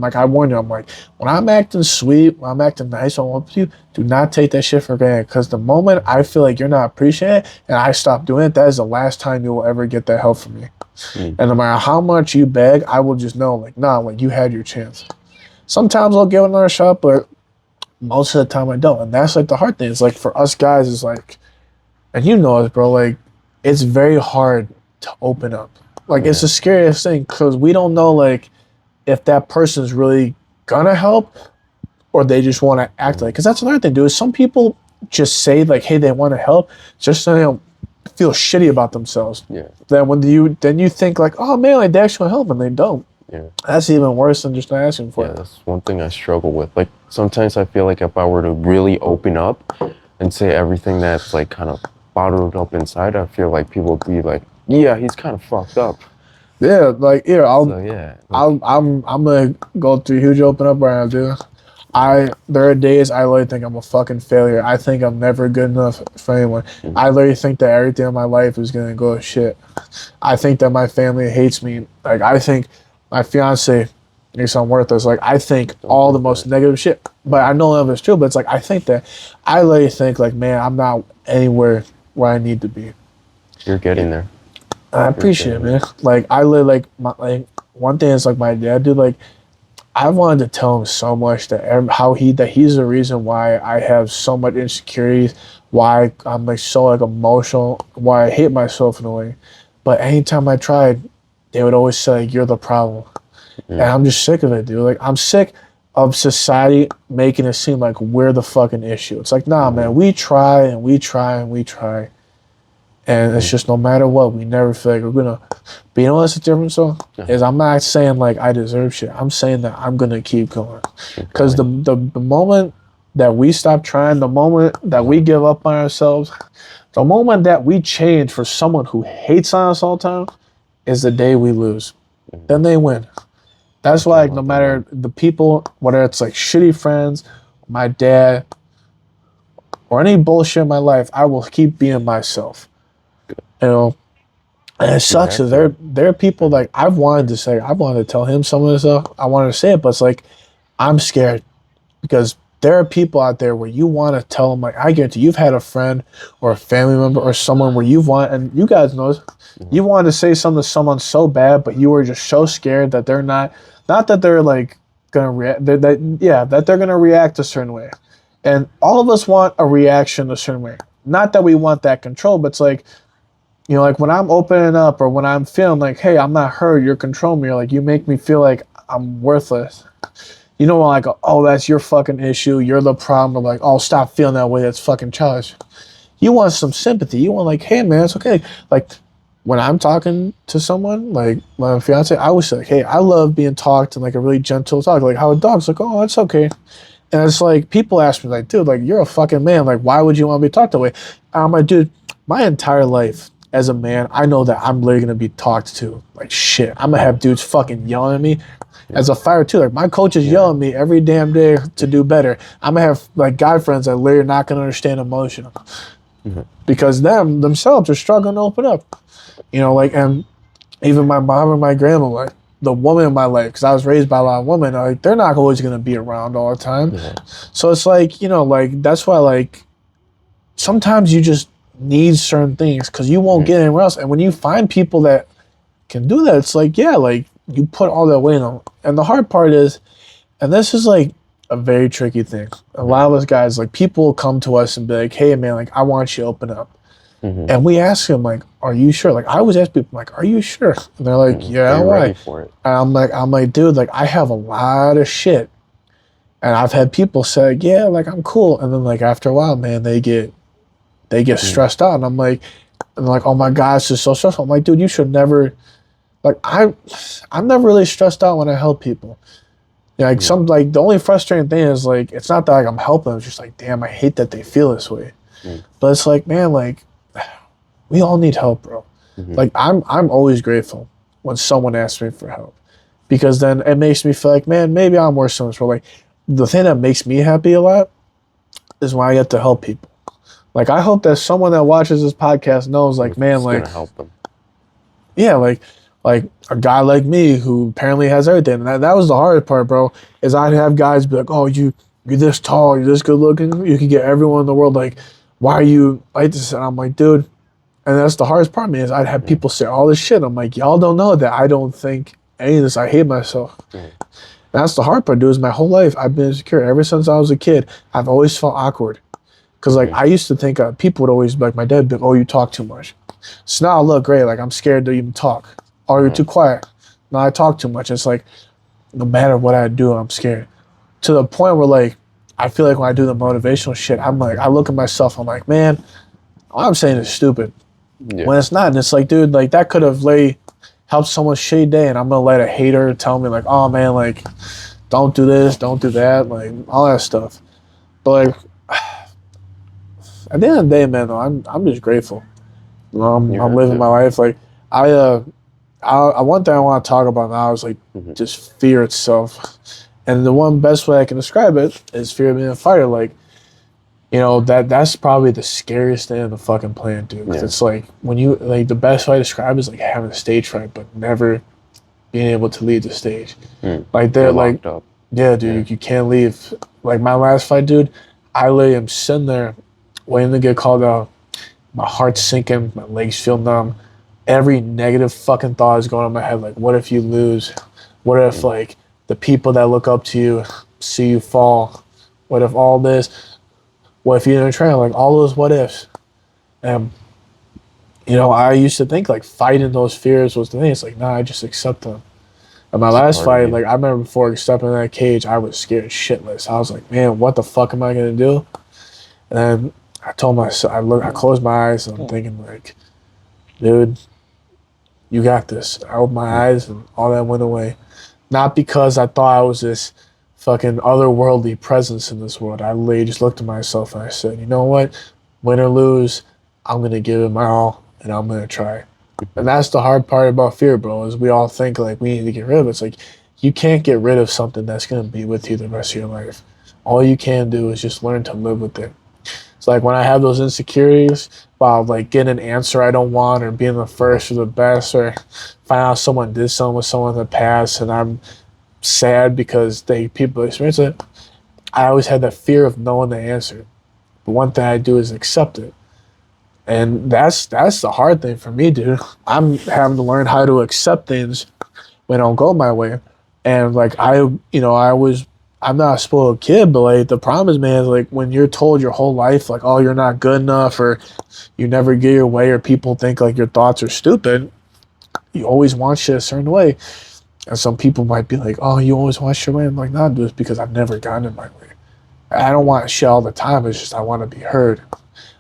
like, I warn you. I'm like, when I'm acting sweet, when I'm acting nice, I want you, do not take that shit for granted. Because the moment I feel like you're not appreciating it and I stop doing it, that is the last time you will ever get that help from me. And no matter how much you beg, I will just know, like, nah, like you had your chance. Sometimes I'll give another shot, but most of the time I don't. And that's like the hard thing. It's like for us guys, it's like, and you know it, bro, like it's very hard to open up. Like it's the scariest thing, because we don't know like if that person's really gonna help or they just want to act like. Because that's another thing, dude. Is some people just say like, hey, they want to help, just so they don't feel shitty about themselves. Then when you think like, oh man, like they actually help, and they don't. That's even worse than just not asking for it. That's one thing I struggle with. Like sometimes I feel like if I were to really open up and say everything that's like kind of bottled up inside, I feel like people would be like, yeah, he's kind of fucked up. Yeah, like here, I'm gonna go through a huge open up right now, dude. There are days I literally think I'm a fucking failure. I think I'm never good enough for anyone. I literally think that everything in my life is gonna go to shit. I think that my family hates me. Like I think my fiance thinks I'm worthless. Like I think all the most negative shit. But I know none of it's true. But it's like I literally think like, man, I'm not anywhere where I need to be. You're getting there. I appreciate it, man. Like I live like one thing is like my dad, dude. Like I wanted to tell him so much that he's the reason why I have so much insecurities, why I'm like so like emotional, why I hate myself in a way. But anytime I tried, they would always say like, you're the problem, and I'm just sick of it, dude. Like I'm sick of society making it seem like we're the fucking issue. It's like, nah, man, we try and we try and we try. And it's just no matter what, we never feel like we're gonna. But you know what's the difference though? Is I'm not saying like I deserve shit. I'm saying that I'm gonna keep going. Because the moment that we stop trying, the moment that we give up on ourselves, the moment that we change for someone who hates on us all the time, is the day we lose. Then they win. That's why like, no matter the people, whether it's like shitty friends, my dad, or any bullshit in my life, I will keep being myself. You know, and it sucks. There are people like I wanted to tell him some of this stuff. I wanted to say it, but it's like I'm scared, because there are people out there where you want to tell them, like I guarantee you've had a friend or a family member or someone where and you guys know this, you wanted to say something to someone so bad, but you were just so scared that they're not that they're like gonna react, that they're gonna react a certain way, and all of us want a reaction a certain way. Not that we want that control, but it's like, you know, like when I'm opening up or when I'm feeling like, hey, I'm not heard, you're controlling me, or like you make me feel like I'm worthless. You know, like, oh, that's your fucking issue, you're the problem, or like, oh, stop feeling that way, that's fucking childish. You want some sympathy. You want like, hey, man, it's okay. Like when I'm talking to someone, like my fiance, I always say, like, hey, I love being talked in like a really gentle talk, like how a dog's like, oh, it's okay. And it's like people ask me, like, dude, like you're a fucking man. Like, why would you want me to talk that way? I'm like, dude, my entire life, as a man, I know that I'm literally gonna be talked to like shit. I'm gonna have dudes fucking yelling at me. As a fighter too, like my coaches yell at me every damn day to do better. I'm gonna have like guy friends that literally not gonna understand emotion because themselves are struggling to open up. You know, like, and even my mom and my grandma, like the woman in my life, because I was raised by a lot of women, like they're not always gonna be around all the time. So it's like, you know, like that's why like sometimes you just need certain things because you won't get anywhere else. And when you find people that can do that, it's like, yeah, like you put all that weight on. And the hard part is, and this is like a very tricky thing. A lot of us guys, like people will come to us and be like, hey man, like I want you to open up. And we ask them like, are you sure? Like I always ask people like, are you sure? And they're like, yeah, Are you why? ready for it? And I'm like, dude, like I have a lot of shit. And I've had people say, yeah, like I'm cool. And then like after a while, man, they get stressed out. And I'm like, oh my gosh, this is so stressful. I'm like, dude, you should never, like I'm never really stressed out when I help people. You know, like some, like the only frustrating thing is like, it's not that like I'm helping them, it's just like, damn, I hate that they feel this way. But it's like, man, like we all need help, bro. Like I'm always grateful when someone asks me for help because then it makes me feel like, man, maybe I'm worse than this. Like the thing that makes me happy a lot is when I get to help people. Like I hope that someone that watches this podcast knows, like, man, It's like gonna help them. yeah, like a guy like me who apparently has everything. And that was the hardest part, bro, is I'd have guys be like, oh, you're this tall, you're this good looking, you can get everyone in the world, like, why are you like this? And I'm like, dude, and that's the hardest part, man, is I'd have people say all this shit. I'm like, y'all don't know that I don't think any of this, I hate myself. That's the hard part, dude, is my whole life I've been insecure. Ever since I was a kid, I've always felt awkward. Because, like, I used to think people would always be like, my dad would be like, oh, you talk too much. So now I look great. Like, I'm scared to even talk. Oh, you're too quiet. No, I talk too much. It's like, no matter what I do, I'm scared. To the point where, like, I feel like when I do the motivational shit, I'm like, I look at myself, I'm like, man, all I'm saying is stupid. When it's not. And it's like, dude, like, that could have helped someone's shitty day. And I'm going to let a hater tell me, like, oh, man, like, don't do this, don't do that, like, all that stuff. But, like, at the end of the day, man, though, I'm just grateful. You know, I'm living my life. Like I one thing I want to talk about now is like just fear itself, and the one best way I can describe it is fear of being a fighter. Like, you know, that's probably the scariest thing on the fucking planet, dude. 'Cause it's like when you like the best way to describe it is like having a stage fright, but never being able to leave the stage. Like they're like, up. yeah, dude, you can't leave. Like my last fight, dude, I literally am sitting there waiting to get called out. My heart's sinking, my legs feel numb. Every negative fucking thought is going on in my head. Like, what if you lose? What if like the people that look up to you see you fall? What if all this? What if you didn't train? Like all those what ifs. And you know, I used to think like fighting those fears was the thing. It's like, nah, I just accept them. And my last fight, like I remember before stepping in that cage, I was scared shitless. I was like, man, what the fuck am I gonna do? And then I told myself, I closed my eyes and I'm thinking like, dude, you got this. I opened my eyes and all that went away. Not because I thought I was this fucking otherworldly presence in this world. I literally just looked at myself and I said, you know what? Win or lose, I'm going to give it my all and I'm going to try. And that's the hard part about fear, bro, is we all think like we need to get rid of it. It's like you can't get rid of something that's going to be with you the rest of your life. All you can do is just learn to live with it. It's like when I have those insecurities about like getting an answer I don't want or being the first or the best or find out someone did something with someone in the past and I'm sad because people experience it. I always had that fear of knowing the answer. But one thing I do is accept it. And that's the hard thing for me, dude. I'm having to learn how to accept things when they don't go my way. And like I'm not a spoiled kid, but like the problem is, man, is like when you're told your whole life, like, oh, you're not good enough or you never get your way or people think like your thoughts are stupid, you always want shit a certain way. And some people might be like, oh, you always want shit way. I'm like, nah, dude, it's because I've never gotten it my way. I don't want shit all the time. It's just I want to be heard.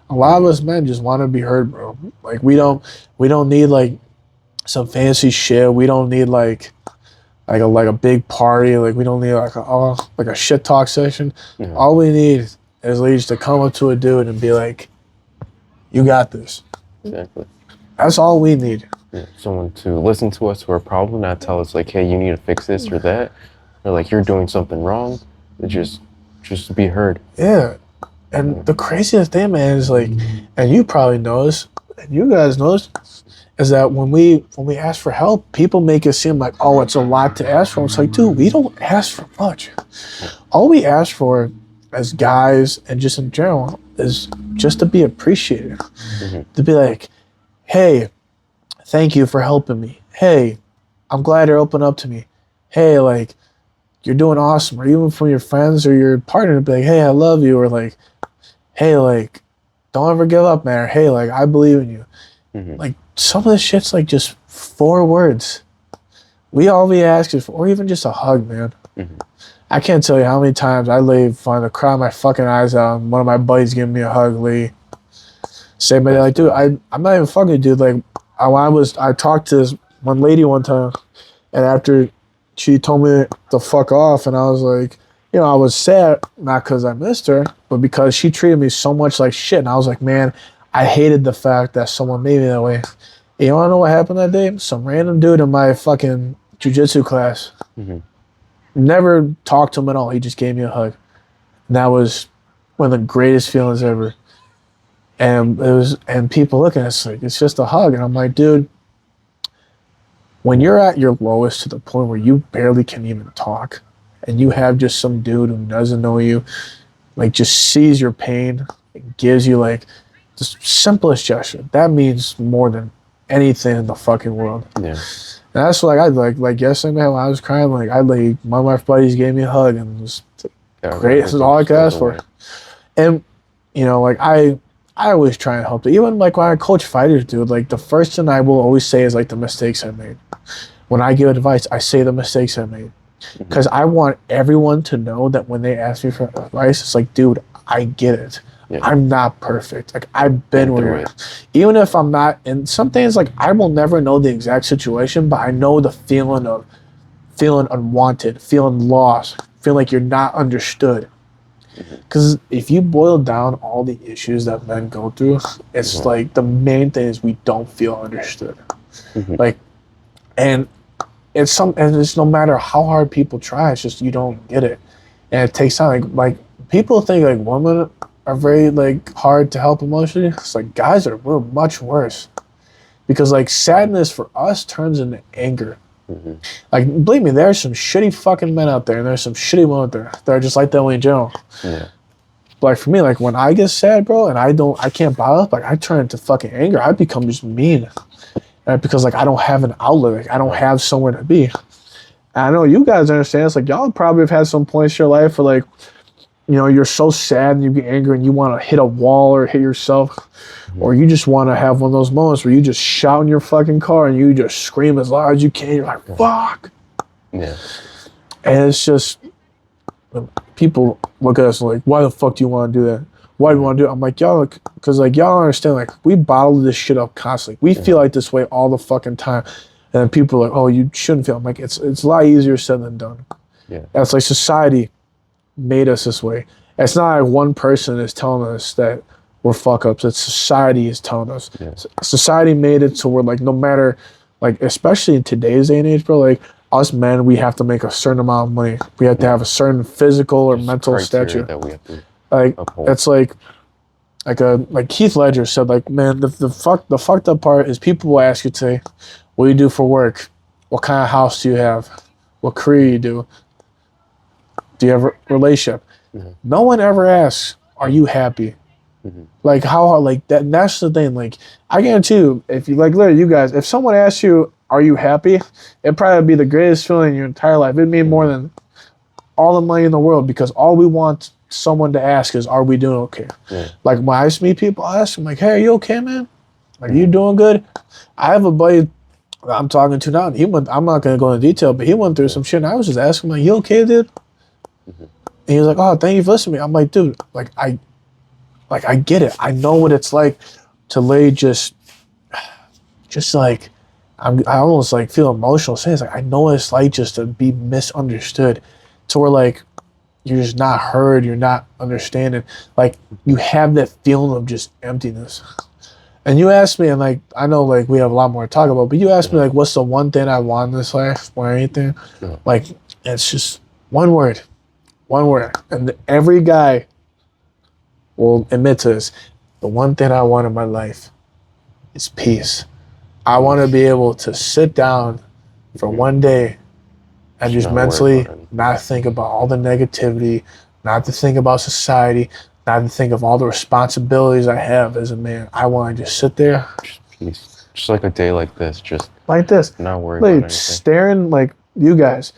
A lot of us men just want to be heard, bro. Like we don't need like some fancy shit. We don't need like a big party. Like we don't need like a shit talk session. All we need is leads to come up to a dude and be like, you got this. Exactly. That's all we need. Yeah, someone to listen to us to our problem, not tell us like, hey, you need to fix this or that, or like you're doing something wrong. Just to be heard. Yeah. And the craziest thing, man, is like, and you probably know this, and you guys know this, is that when we ask for help, people make it seem like, oh, it's a lot to ask for. It's like, dude, we don't ask for much. All we ask for as guys and just in general is just to be appreciated. To be like, hey, thank you for helping me. Hey, I'm glad you're open up to me. Hey, like, you're doing awesome. Or even from your friends or your partner to be like, hey, I love you. Or like, hey, like, don't ever give up, man. Or hey, like, I believe in you. Like, some of this shit's like just 4 words. All we ask is for, or even just a hug, man. I can't tell you how many times I wanted to cry my fucking eyes out and one of my buddies giving me a hug, Lee. Say, but like, dude, I'm not even fucking, dude. Like, I talked to this one lady one time, and after she told me to fuck off, and I was like, you know, I was sad, not because I missed her, but because she treated me so much like shit, and I was like, man, I hated the fact that someone made me that way. And you wanna know what happened that day? Some random dude in my fucking jiu-jitsu class. Never talked to him at all. He just gave me a hug. And that was one of the greatest feelings ever. And people look at us like, it's just a hug. And I'm like, dude, when you're at your lowest to the point where you barely can even talk, and you have just some dude who doesn't know you, like, just sees your pain and gives you like the simplest gesture, that means more than anything in the fucking world. Yeah. And that's like, I like yesterday, man, when I was crying, like, one of my buddies gave me a hug, and it was great. This is all I could ask for. And, you know, like, I always try and help. Even like when I coach fighters, dude, like, the first thing I will always say is like the mistakes I made. When I give advice, I say the mistakes I made. Because I want everyone to know that when they ask me for advice, it's like, dude, I get it. Yeah. I'm not perfect. Like, I've been where you're at. Even if I'm not, and some things, like, I will never know the exact situation, but I know the feeling of feeling unwanted, feeling lost, feeling like you're not understood. Because if you boil down all the issues that men go through, it's like the main thing is we don't feel understood. Like, and it's no matter how hard people try, it's just you don't get it, and it takes time. Like people think like women are very like hard to help emotionally. It's like guys we're much worse, because like sadness for us turns into anger. Like, believe me, there's some shitty fucking men out there, and there's some shitty women out there that are just like that way in general. Yeah. But like for me, like when I get sad, bro, and I can't bottle up, like I turn into fucking anger. I become just mean, because like I don't have an outlet, like I don't have somewhere to be. And I know you guys understand. It's like y'all probably have had some points in your life where like, you know, you're so sad and you get angry and you want to hit a wall or hit yourself. Or you just want to have one of those moments where you just shout in your fucking car and you just scream as loud as you can. You're like, fuck. Yeah. And it's just, people look at us like, why the fuck do you want to do that? Why do you want to do it? I'm like, y'all, because like y'all understand, like we bottle this shit up constantly. We feel like this way all the fucking time. And then people are like, oh, you shouldn't feel. I'm like, it's a lot easier said than done. Yeah. That's like society made us this way. It's not like one person is telling us that we're fuck ups. It's society is telling us. Yeah. Society made it so we're like, no matter, like, especially in today's day and age, bro, like us men, we have to make a certain amount of money. We have to have a certain physical or mental stature. That we have to like uphold. It's like Keith Ledger said, like, man, the fucked up part is people will ask you today, what do you do for work? What kind of house do you have? What career you do? Do you have a relationship? No one ever asks, are you happy? Like how, like that, and that's the thing. Like I guarantee you, if you like, literally, you guys, if someone asks you, "Are you happy?" It'd probably be the greatest feeling in your entire life. It'd mean more than all the money in the world, because all we want someone to ask is, "Are we doing okay?" Yeah. Like when I meet people, I ask them like, "Hey, are you okay, man? Are you doing good?" I have a buddy I'm talking to now, and I'm not gonna go into detail, but he went through some shit, and I was just asking him, like, "You okay, dude?" And he was like, "Oh, thank you for listening to me." I'm like, dude, I get it. I know what it's like to lay just like, I almost like feel emotional saying it's like, I know what it's like just to be misunderstood, to where like, you're just not heard, you're not understanding. Like you have that feeling of just emptiness. And you asked me, and like I know, like we have a lot more to talk about, but you asked me like, what's the one thing I want in this life or anything? Yeah. Like, it's just one word, and every guy will admit to this. The one thing I want in my life is peace. I want to be able to sit down for one day and just Not worry mentally about anything. not think about all the negativity, not to think about society, not to think of all the responsibilities I have as a man. I want to just sit there Just peace. Just like a day like this, just like this, not worry about like anything. staring like you guys.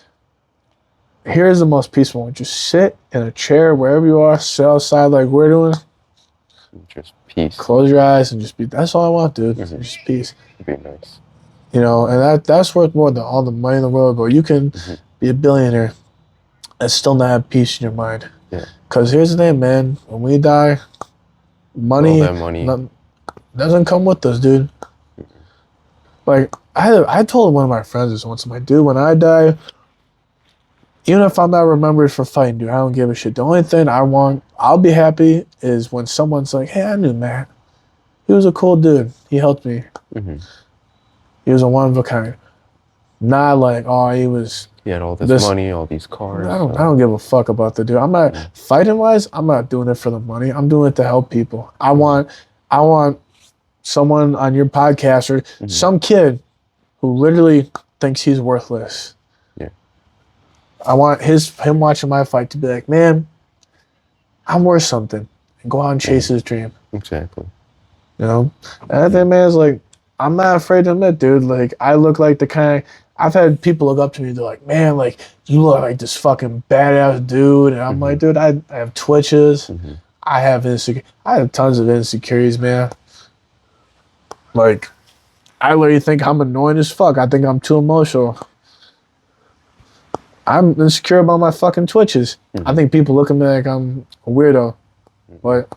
Here's the most peaceful one. Just sit in a chair wherever you are, sit outside like we're doing, Just peace. close your eyes and just be, that's all I want, dude. Mhm. Just peace. It'd be nice. You know, and that's worth more than all the money in the world, but you can Mhm. be a billionaire and still not have peace in your mind. Yeah. Because here's the thing, man. When we die, money, All that money. doesn't come with us, dude. Like, I told one of my friends this once. I'm like, dude, when I die, even if I'm not remembered for fighting, dude, I don't give a shit. The only thing I'll be happy is when someone's like, hey, I knew Matt. He was a cool dude. He helped me. Mhm. He was a one of a kind. Not like, oh, he was. He had all this money, all these cars. I don't give a fuck about the dude. I'm not fighting wise. I'm not doing it for the money. I'm doing it to help people. I want someone on your podcast or some kid who literally thinks he's worthless. Yeah. I want him watching my fight to be like, man, I'm worth something, and go out and chase his dream. Exactly. You know, and I think, man, is like, I'm not afraid to admit, dude. Like, I look like the kind. I've had people look up to me. They're like, man, like you look like this fucking badass dude, and I'm like, dude, I have twitches. I have tons of insecurities, man. Like, I literally think I'm annoying as fuck. I think I'm too emotional. I'm insecure about my fucking twitches. I think people look at me like I'm a weirdo. But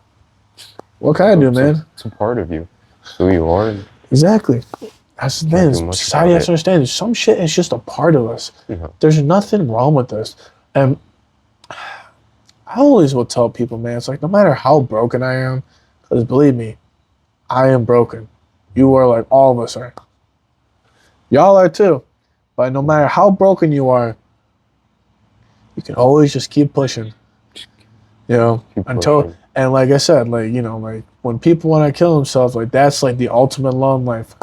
what can I do, man? It's a part of you. It's who you are. Exactly. That's the Can't do thing. much Society about has to it. understand that some shit is just a part of us. Yeah. There's nothing wrong with us. And I always will tell people, man, it's like no matter how broken I am, because believe me, I am broken. You are like all of us are. Y'all are too. But no matter how broken you are, you can always just keep pushing. You know, Keep until pushing. and like I said, like, you know, like when people want to kill themselves, like that's like the ultimate love in life.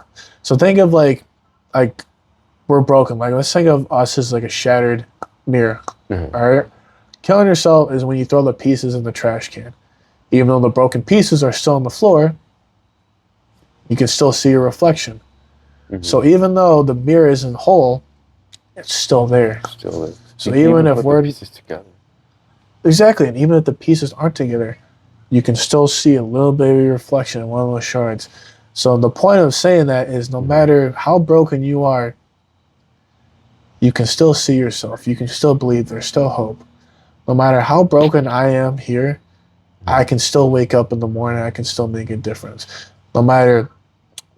So think of like we're broken. Like let's think of us as like a shattered mirror. All right. Killing yourself is when you throw the pieces in the trash can. Even though the broken pieces are still on the floor, you can still see your reflection. So even though the mirror isn't whole, it's still there. Still there. So You can even if put we're the pieces together. exactly, and even if the pieces aren't together, you can still see a little bit of your reflection in one of those shards. So the point of saying that is no matter how broken you are, you can still see yourself. You can still believe there's still hope. No matter how broken I am here, I can still wake up in the morning. I can still make a difference. No matter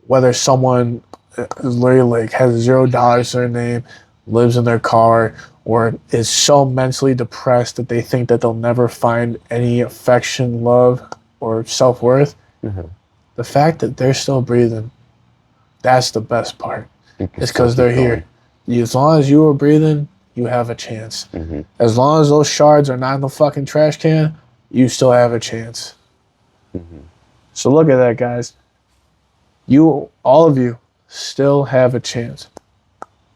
whether someone is literally like has $0 to their name, lives in their car, or is so mentally depressed that they think that they'll never find any affection, love, or self-worth. The fact that they're still breathing, that's the best part. It's because they're here. As long as you are breathing, you have a chance. As long as those shards are not in the fucking trash can, you still have a chance. So look at that, guys. You, all of you, still have a chance.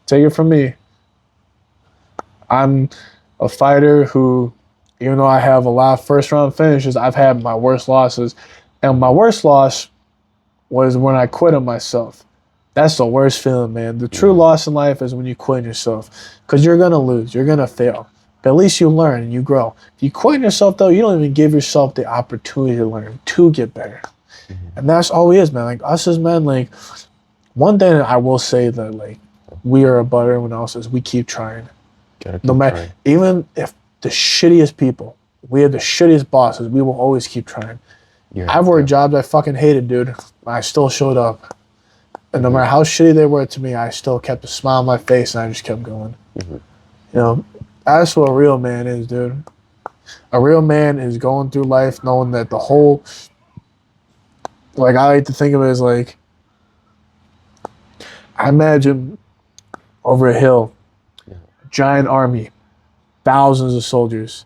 Take it from me. I'm a fighter who, even though I have a lot of first round finishes, I've had my worst losses. And my worst loss was when I quit on myself. That's the worst feeling, man. The true loss in life is when you quit on yourself. Because you're going to lose. You're going to fail. But at least you learn and you grow. If you quit on yourself, though, you don't even give yourself the opportunity to learn, to get better. And that's all it is, man. Like, us as men, like, one thing I will say that, like, we are above everyone else is we keep trying. No matter, even if the shittiest people, we have the shittiest bosses, we will always keep trying. I've worked jobs I fucking hated, dude. I still showed up. And no matter how shitty they were to me, I still kept a smile on my face and I just kept going. You know, that's what a real man is, dude. A real man is going through life knowing that the whole Like, I like to think of it as like, I imagine over a hill, Yeah. a giant army, thousands of soldiers,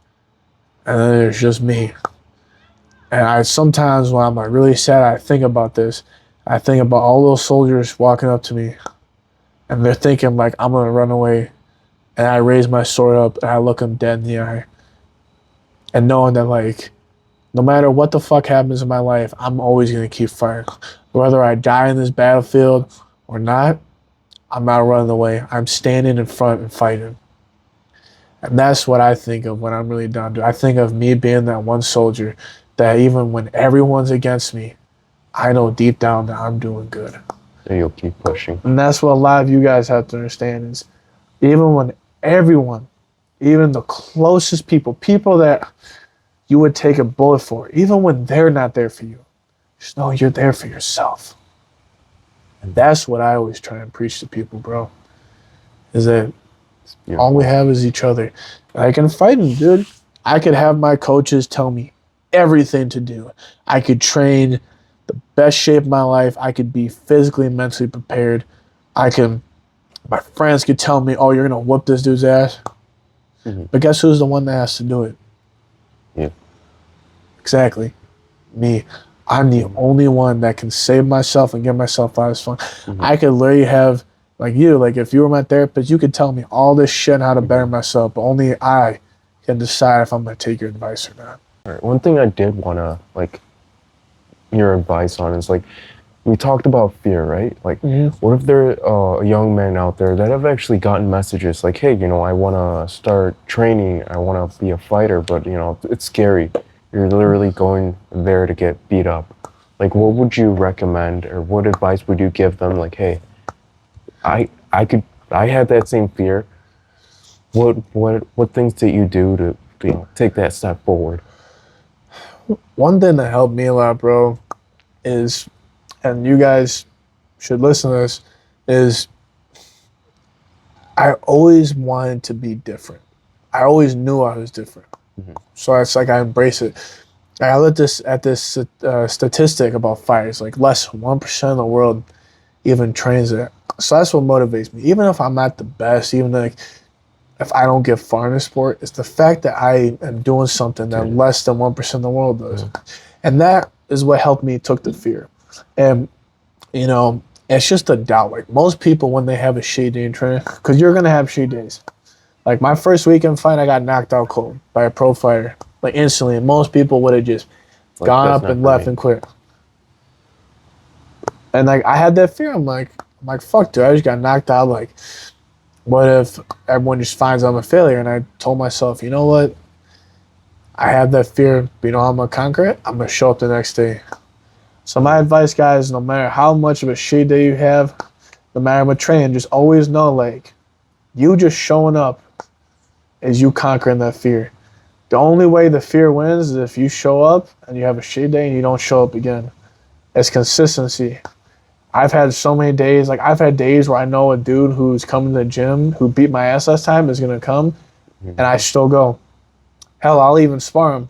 and then there's just me. And I sometimes when I'm like really sad, I think about this. I think about all those soldiers walking up to me, and they're thinking like I'm gonna run away, and I raise my sword up and I look them dead in the eye, and knowing that like no matter what the fuck happens in my life, I'm always gonna keep fighting, whether I die in this battlefield or not. I'm not running away. I'm standing in front and fighting. And that's what I think of when I'm really down to. I think of me being that one soldier that even when everyone's against me, I know deep down that I'm doing good. And you'll keep pushing. And that's what a lot of you guys have to understand is even when everyone, even the closest people, people that you would take a bullet for, even when they're not there for you, just know you're there for yourself. And that's what I always try and preach to people, bro. Is that all we have is each other. And I can fight them, dude. I could have my coaches tell me everything to do. I could train the best shape of my life. I could be physically and mentally prepared. My friends could tell me, oh, you're going to whoop this dude's ass. Mm-hmm. But guess who's the one that has to do it? Yeah. Exactly. Me. I'm the only one that can save myself and get myself out of this fun. Mm-hmm. I could literally have, like you, like if you were my therapist, you could tell me all this shit on how to better myself, but only I can decide if I'm going to take your advice or not. All right. One thing I did want to, like, your advice on is, like, we talked about fear, right? Like, what if there are young men out there that have actually gotten messages like, hey, you know, I want to start training, I want to be a fighter, but, you know, it's scary. You're literally going there to get beat up. Like, what would you recommend or what advice would you give them? Like, hey, I had that same fear. What things did you do to, you know, take that step forward? One thing that helped me a lot, bro, is, and you guys should listen to this, is I always wanted to be different. I always knew I was different. Mm-hmm. So it's like I embrace it. I looked at this statistic about fighters, like less than 1% of the world even trains it. So that's what motivates me. Even if I'm not the best, even like if I don't get far in the sport, it's the fact that I am doing something that less than 1% of the world does. And that is what helped me took the fear. And, you know, it's just a doubt. Like most people, when they have a shitty day in training, because you're going to have shitty days. Like my first weekend fight, I got knocked out cold by a pro fighter, like instantly. And most people would have just gone up and left and quit. And like I had that fear. I'm like, fuck, dude, I just got knocked out. Like, what if everyone just finds I'm a failure? And I told myself, you know what? I have that fear, but you know how I'm gonna conquer it? I'm gonna show up the next day. So my advice, guys, no matter how much of a shitty day you have, no matter what training, just always know, like, you just showing up is you conquering that fear. The only way the fear wins is if you show up and you have a shitty day and you don't show up again. It's consistency. I've had so many days, like I've had days where I know a dude who's coming to the gym who beat my ass last time is gonna come, and I still go. Hell, I'll even spar him,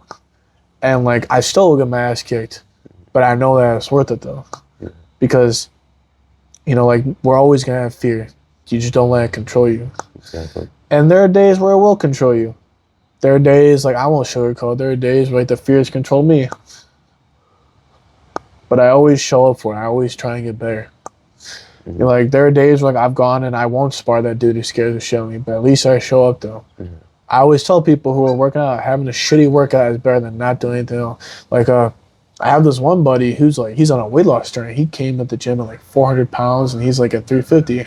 and like I still will get my ass kicked, but I know that it's worth it though, because, you know, like we're always gonna have fear. You just don't let it control you. Exactly. And there are days where it will control you. There are days, like I won't sugarcoat. There are days where like the fears control me. But I always show up for it. I always try and get better. Mm-hmm. You know, like there are days where like I've gone and I won't spar that dude who scares the shit out of me, but at least I show up though. Mm-hmm. I always tell people who are working out, having a shitty workout is better than not doing anything else. Like I have this one buddy who's like, he's on a weight loss journey. He came at the gym at like 400 pounds and he's like at 350.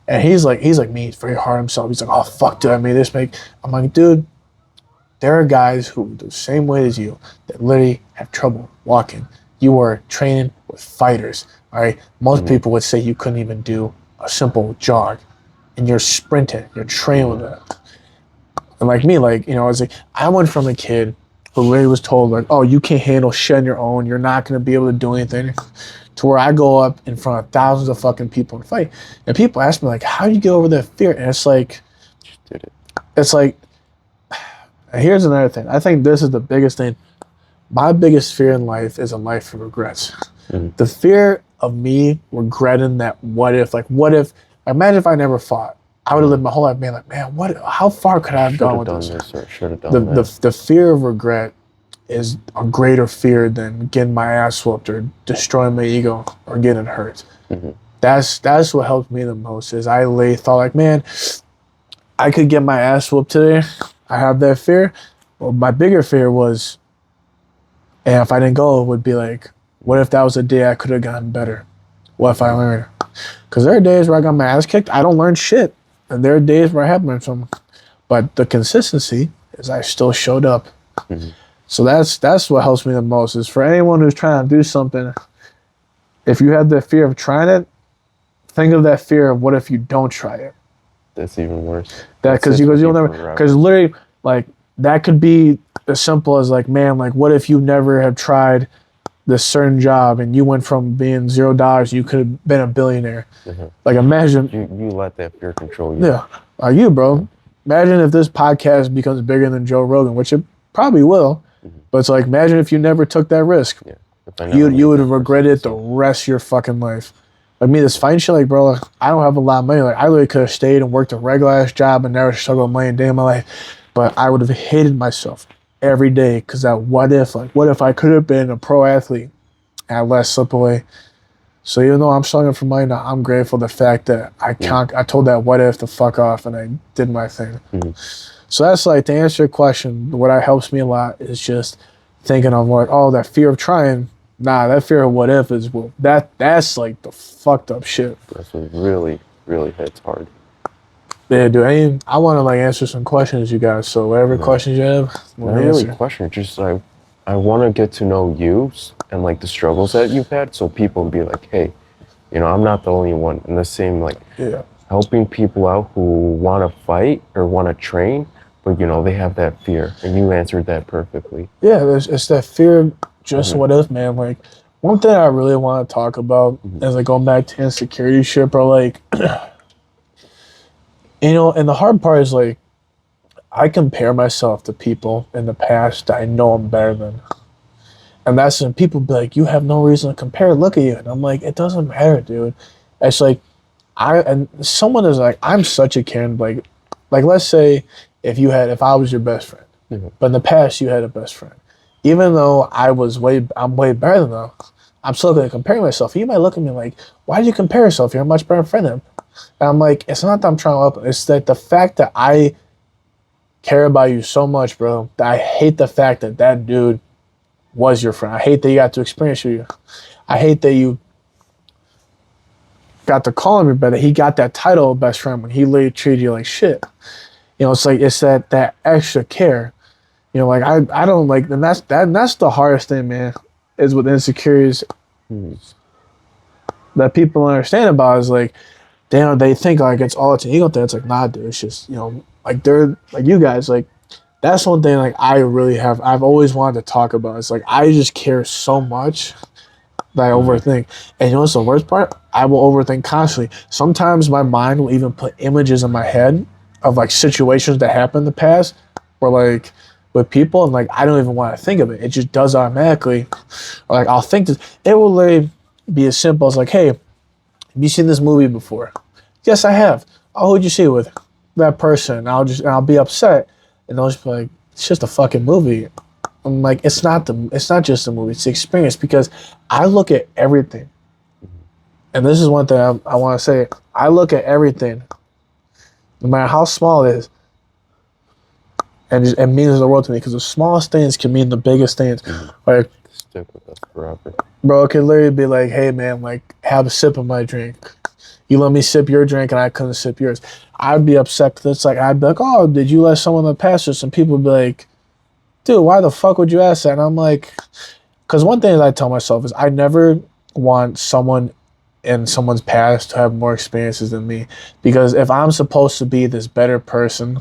And he's like me. He's very hard on himself. He's like, oh fuck, dude, I made this make. I'm like, dude, there are guys who the same weight as you that literally have trouble walking. You are training with fighters, all right? Most people would say you couldn't even do a simple jog, and you're sprinting, you're training with it. And like me, like, you know, I went from a kid who literally was told, like, oh, you can't handle shit on your own, you're not gonna be able to do anything, to where I go up in front of thousands of fucking people and fight. And people ask me, like, how do you get over that fear? And it's like, Just did it. It's like, here's another thing. I think this is the biggest thing. my biggest fear in life is a life of regrets. Mhm. The fear of me regretting that what if, imagine if I never fought. I would have lived my whole life being like, man, how far could I have Should gone have with done this? this or should have The, done the, that. the fear of regret is a greater fear than getting my ass whooped or destroying my ego or getting hurt. Mhm. That's what helped me the most is I thought like, man, I could get my ass whooped today. I have that fear. Well, my bigger fear was, and if I didn't go, it would be like, what if that was a day I could have gotten better? What if I learned? Because there are days where I got my ass kicked. I don't learn shit. And there are days where I have learned something. But the consistency is I still showed up. Mhm. So that's what helps me the most is for anyone who's trying to do something, if you have the fear of trying it, think of that fear of what if you don't try it. That's even worse. That because you'll never, because literally like that could be as simple as like, man, like what if you never have tried this certain job and you went from being $0, you could have been a billionaire. Mhm. Like imagine You let that fear control you. yeah, are you, bro? Imagine if this podcast becomes bigger than Joe Rogan, which it probably will. But it's like, imagine if you never took that risk. Yeah. If I never made You would that have first regretted it the episode. rest of your fucking life. Like me, this fighting shit, like, bro, like, I don't have a lot of money. Like, I literally could have stayed and worked a regular ass job and never struggled with money a day in my life. But I would have hated myself every day because that what if I could have been a pro athlete and I let slip away. So even though I'm struggling for money now, I'm grateful the fact that I told that what if to fuck off and I did my thing. Mhm. So that's like to answer your question, what helps me a lot is just thinking of like, oh, that fear of trying. Nah, that fear of what if is that's like the fucked up shit. That's what really, really hits hard. Yeah, dude. I want to like answer some questions you guys. So whatever questions you have, we'll Not really answer. a question. Just I want to get to know you and like the struggles that you've had, so people can be like, hey, you know, I'm not the only one. And the same like Yeah. helping people out who want to fight or want to train, but you know they have that fear, and you answered that perfectly. Yeah, it's that fear of just what if, man. Like one thing I really want to talk about is like going back to insecurity shit, bro. Like, you know, and the hard part is like I compare myself to people in the past that I know I'm better than. And that's when people be like, you have no reason to compare, look at you. And I'm like, it doesn't matter, dude. It's like someone is like, I'm such a Karen, like let's say if I was your best friend, but in the past you had a best friend. Even though I'm way better than them, I'm still gonna compare myself. You might look at me like, why did you compare yourself? You're a much better friend than him. And I'm like, it's not that I'm trying to up, it's that the fact that I care about you so much, bro, that I hate the fact that that dude was your friend. I hate that you got to experience you. I hate that you got to call him your brother. He got that title of best friend when he literally treated you like shit. You know, it's like it's that extra care. You know, like I don't like, and that's the hardest thing, man, is with insecurities that people don't understand about is like they think like it's all it's an ego thing. It's like, nah, dude, it's just, you know, like they're like you guys, like that's one thing like I've always wanted to talk about. It's like I just care so much that I overthink. And you know what's the worst part? I will overthink constantly. Sometimes my mind will even put images in my head of like situations that happened in the past or like with people and like I don't even want to think of it. It just does automatically. Or like I'll think this. It will literally be as simple as like, hey, have you seen this movie before? Yes, I have. Oh, who'd you see it with? That person. And I'll be upset. And they'll just be like, it's just a fucking movie. I'm like, it's not just a movie, it's the experience because I look at everything. And this is one thing I want to say. I look at everything, no matter how small it is, and it means the world to me because the smallest things can mean the biggest things. Like, Stick with us forever. bro, it could literally be like, hey man, like have a sip of my drink. You let me sip your drink and I couldn't sip yours. I'd be upset because it's like, I'd be like, oh, did you let someone in the past us? And people would be like, dude, why the fuck would you ask that? And I'm like, because one thing that I tell myself is I never want someone in someone's past to have more experiences than me. Because if I'm supposed to be this better person,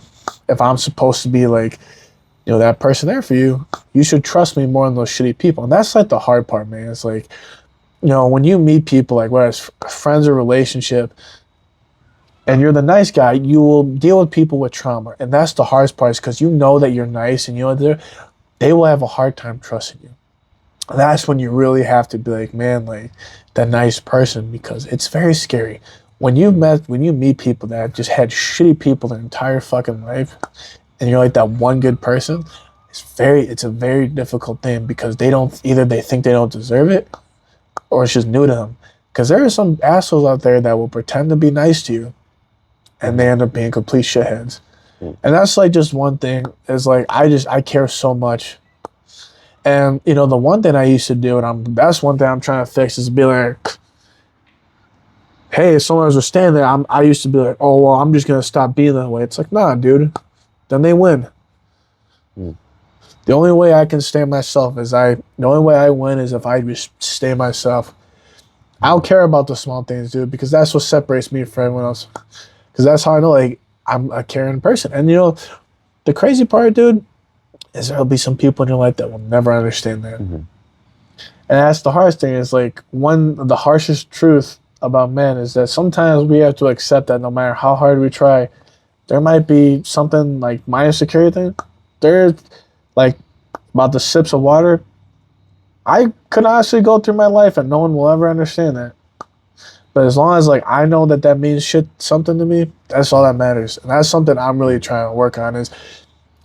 if I'm supposed to be like, you know, that person there for you, you should trust me more than those shitty people. And that's like the hard part, man. It's like, you know, when you meet people, like whether it's friends or relationship, and you're the nice guy, you will deal with people with trauma. And that's the hardest part is because you know that you're nice and you know they're, they will have a hard time trusting you. And that's when you really have to be like, man, like that nice person, because it's very scary. When you meet people that have just had shitty people their entire fucking life, and you're like that one good person, it's a very difficult thing, because they think they don't deserve it, or it's just new to them. Because there are some assholes out there that will pretend to be nice to you, and they end up being complete shitheads. And that's like just one thing. Is like I care so much. And you know, the one thing I used to do, and that's one thing I'm trying to fix, is be like, hey, if someone was standing there, I used to be like, oh well, I'm just gonna stop being that way. It's like, nah, dude. Then they win. The only way I can stay myself the only way I win is if I just stay myself. I don't care about the small things, dude, because that's what separates me from everyone else. Because that's how I know, like, I'm a caring person. And you know, the crazy part, dude, is there'll be some people in your life that will never understand that. And that's the hardest thing, is like, the harshest truth about men is that sometimes we have to accept that no matter how hard we try, there might be something like my insecurity thing. There's like about the sips of water. I could honestly go through my life and no one will ever understand that. But as long as like I know that means something to me, that's all that matters. And that's something I'm really trying to work on, is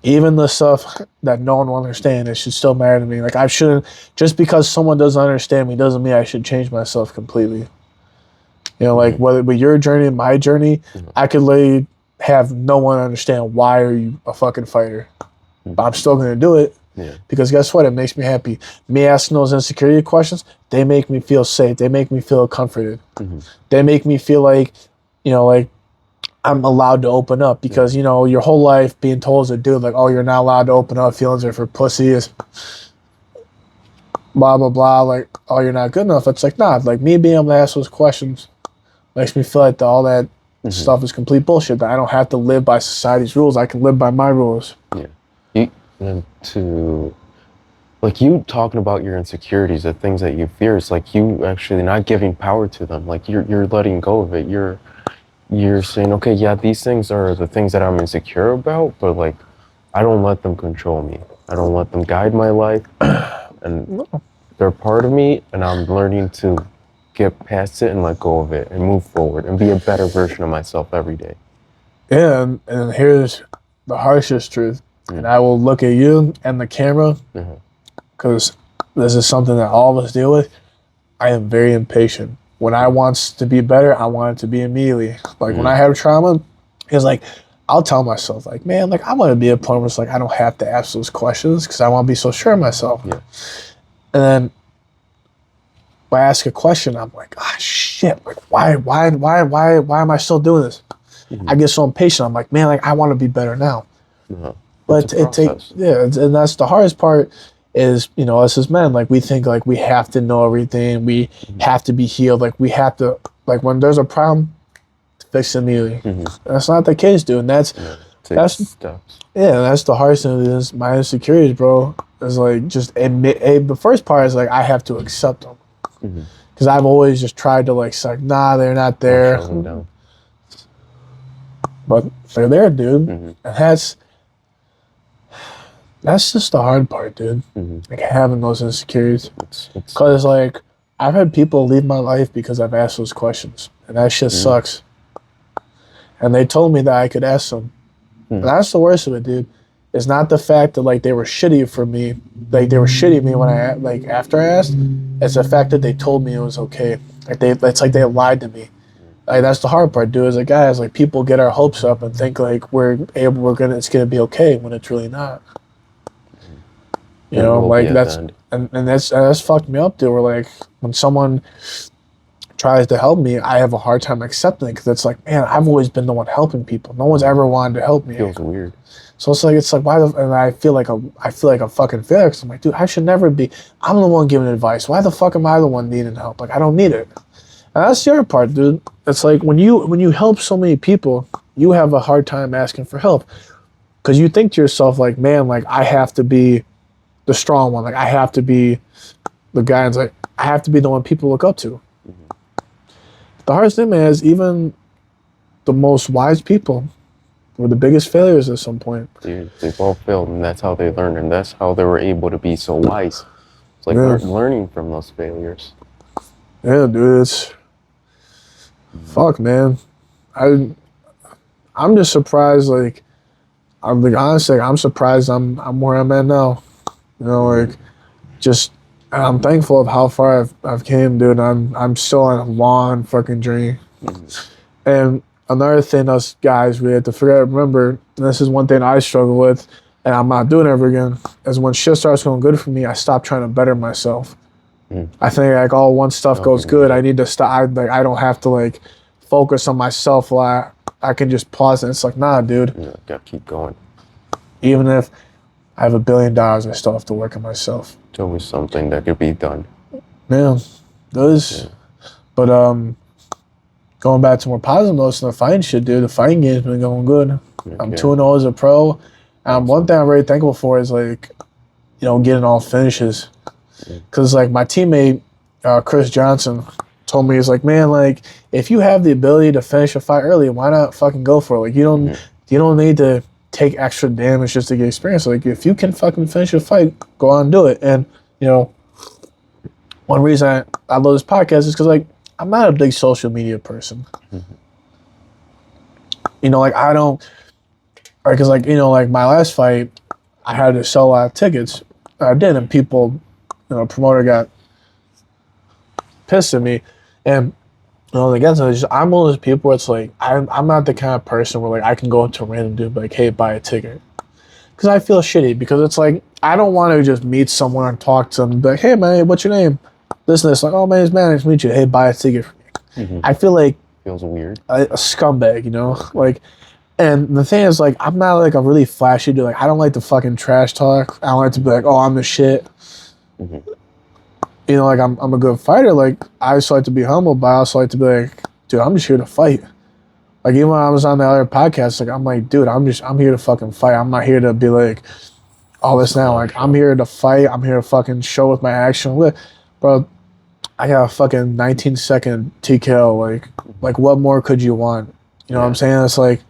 even the stuff that no one will understand, it should still matter to me. Like I shouldn't, just because someone doesn't understand me doesn't mean I should change myself completely. You know, like whether with your journey and my journey, I could literally have no one understand why are you a fucking fighter. But I'm still gonna do it. Because guess what? It makes me happy. Me asking those insecurity questions, they make me feel safe. They make me feel comforted. They make me feel like, you know, like I'm allowed to open up, because, you know, your whole life being told as a dude, like, oh, you're not allowed to open up, feelings are for pussies, blah, blah, blah, like, oh, you're not good enough. It's like, nah, like me being able to ask those questions makes me feel like all that stuff is complete bullshit, that I don't have to live by society's rules. I can live by my rules. And to, like, you talking about your insecurities, the things that you fear, it's like you actually not giving power to them. Like you're letting go of it. You're saying, okay, yeah, these things are the things that I'm insecure about, but like I don't let them control me. I don't let them guide my life, and they're part of me, and I'm learning to get past it and let go of it and move forward and be a better version of myself every day. Yeah, and here's the harshest truth. And I will look at you and the camera, because this is something that all of us deal with. I am very impatient. When I want to be better, I want it to be immediately. Like when I have trauma, it's like I'll tell myself, like, man, like I want to be a point where it's like I don't have to ask those questions, because I want to be so sure of myself. And then when I ask a question, I'm like, ah, shit, like why am I still doing this? I get so impatient. I'm like, man, like I want to be better now. But and that's the hardest part, is, you know, us as men, like we think like we have to know everything, we have to be healed, like we have to, like when there's a problem, fix it immediately. That's not the case, dude. And that's steps. That's the hardest thing, is my insecurities, bro. Is like just the first part is like I have to accept them, because I've always just tried to like say, nah, they're not there, but they're there, dude. And that's just the hard part, dude. Like having those insecurities. Because like I've had people leave my life because I've asked those questions, and that shit sucks. And they told me that I could ask them. And that's the worst of it, dude. It's not the fact that like they were shitty for me, like they were shitty at me when after I asked. It's the fact that they told me it was okay. Like it's like they lied to me. Like that's the hard part, dude. As a guy, is like people get our hopes up and think like it's gonna be okay, when it's really not. You know, like that's fucked me up, dude. Where like when someone tries to help me, I have a hard time accepting it, because it's like, man, I've always been the one helping people. No one's ever wanted to help me. Feels weird. So it's like and I feel like a fucking failure, because I'm like, dude, I should never be. I'm the one giving advice. Why the fuck am I the one needing help? Like I don't need it. And that's the other part, dude. It's like when you help so many people, you have a hard time asking for help, because you think to yourself like, man, like I have to be the strong one. Like I have to be the guy, and like I have to be the one people look up to. The hardest thing, man, is even the most wise people were the biggest failures at some point. Dude, they've all failed, and that's how they learn, and that's how they were able to be so wise. It's like learning from those failures. Yeah, dude, it's fuck, man. I'm just surprised. Like, I'm like honestly, I'm surprised I'm where I'm at now. You know, like just I'm thankful of how far I've came, dude. I'm still on a long fucking journey. And another thing us guys we have to remember, and this is one thing I struggle with, and I'm not doing it ever again, is when shit starts going good for me, I stop trying to better myself. I think like once stuff goes good, I need to stop. I don't have to like focus on myself a lot. I can just pause and it's like, nah, dude. Yeah, gotta keep going. Even if I have $1 billion, I still have to work on myself. It's always something that could be done. Yeah, those. Yeah. But going back to more positive notes in the fighting shit, dude. The fighting game's been going good. Okay. I'm 2-0 as a pro. One thing I'm very thankful for is like, you know, getting all finishes. Because like my teammate Chris Johnson told me, he's like, man, like if you have the ability to finish a fight early, why not fucking go for it? Like you don't need to take extra damage just to get experience. Like if you can fucking finish a fight, go on and do it. And you know, one reason I love this podcast is because like I'm not a big social media person. You know, like I don't, or because like you know, like my last fight, I had to sell a lot of tickets. I did, and people. You know, promoter got pissed at me, and you know, again, so I'm one of those people where it's like I'm not the kind of person where like I can go up to a random dude and be like, hey, buy a ticket, because I feel shitty because it's like I don't want to just meet someone and talk to them and be like, hey man, what's your name? This and this, like, oh my name's Matt, nice to meet you. Hey, buy a ticket for me. I feel like feels weird, a scumbag, you know, like. And the thing is, like, I'm not like a really flashy dude. Like, I don't like to fucking trash talk. I don't like to be like, oh, I'm the shit. You know, like I'm a good fighter. Like I also like to be humble, but I also like to be like, dude, I'm just here to fight. Like even when I was on the other podcast, like I'm like, dude, I'm here to fucking fight. I'm not here to be like all this now. Like I'm here to fight. I'm here to fucking show with my action. Look, bro, I got a fucking 19-second TKO. Like what more could you want? You know what I'm saying? It's like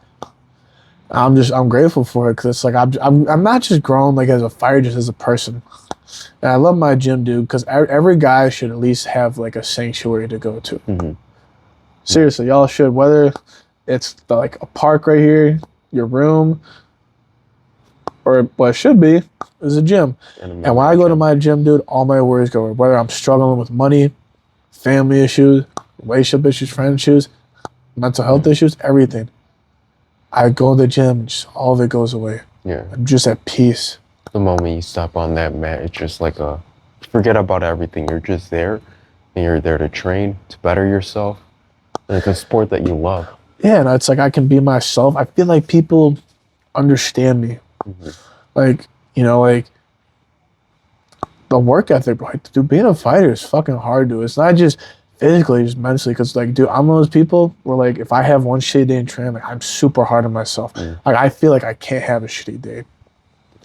I'm grateful for it because it's like I'm not just grown like as a fighter, just as a person. And I love my gym, dude, because every guy should at least have like a sanctuary to go to. Seriously, y'all should. Whether it's like a park right here, your room, or what it should be is a gym. And when I go to my gym, dude, all my worries go away. Whether I'm struggling with money, family issues, relationship issues, friend issues, mental health issues, everything. I go to the gym, and just all of it goes away. Yeah, I'm just at peace. The moment you step on that mat, it's just like forget about everything. You're just there, and you're there to train, to better yourself. And it's a sport that you love. Yeah, and it's like I can be myself. I feel like people understand me. Like, you know, like the work ethic, bro. Dude, being a fighter is fucking hard, dude. It's not just physically, just mentally. Because, like, dude, I'm one of those people where, like, if I have one shitty day in training, like, I'm super hard on myself. Like, I feel like I can't have a shitty day.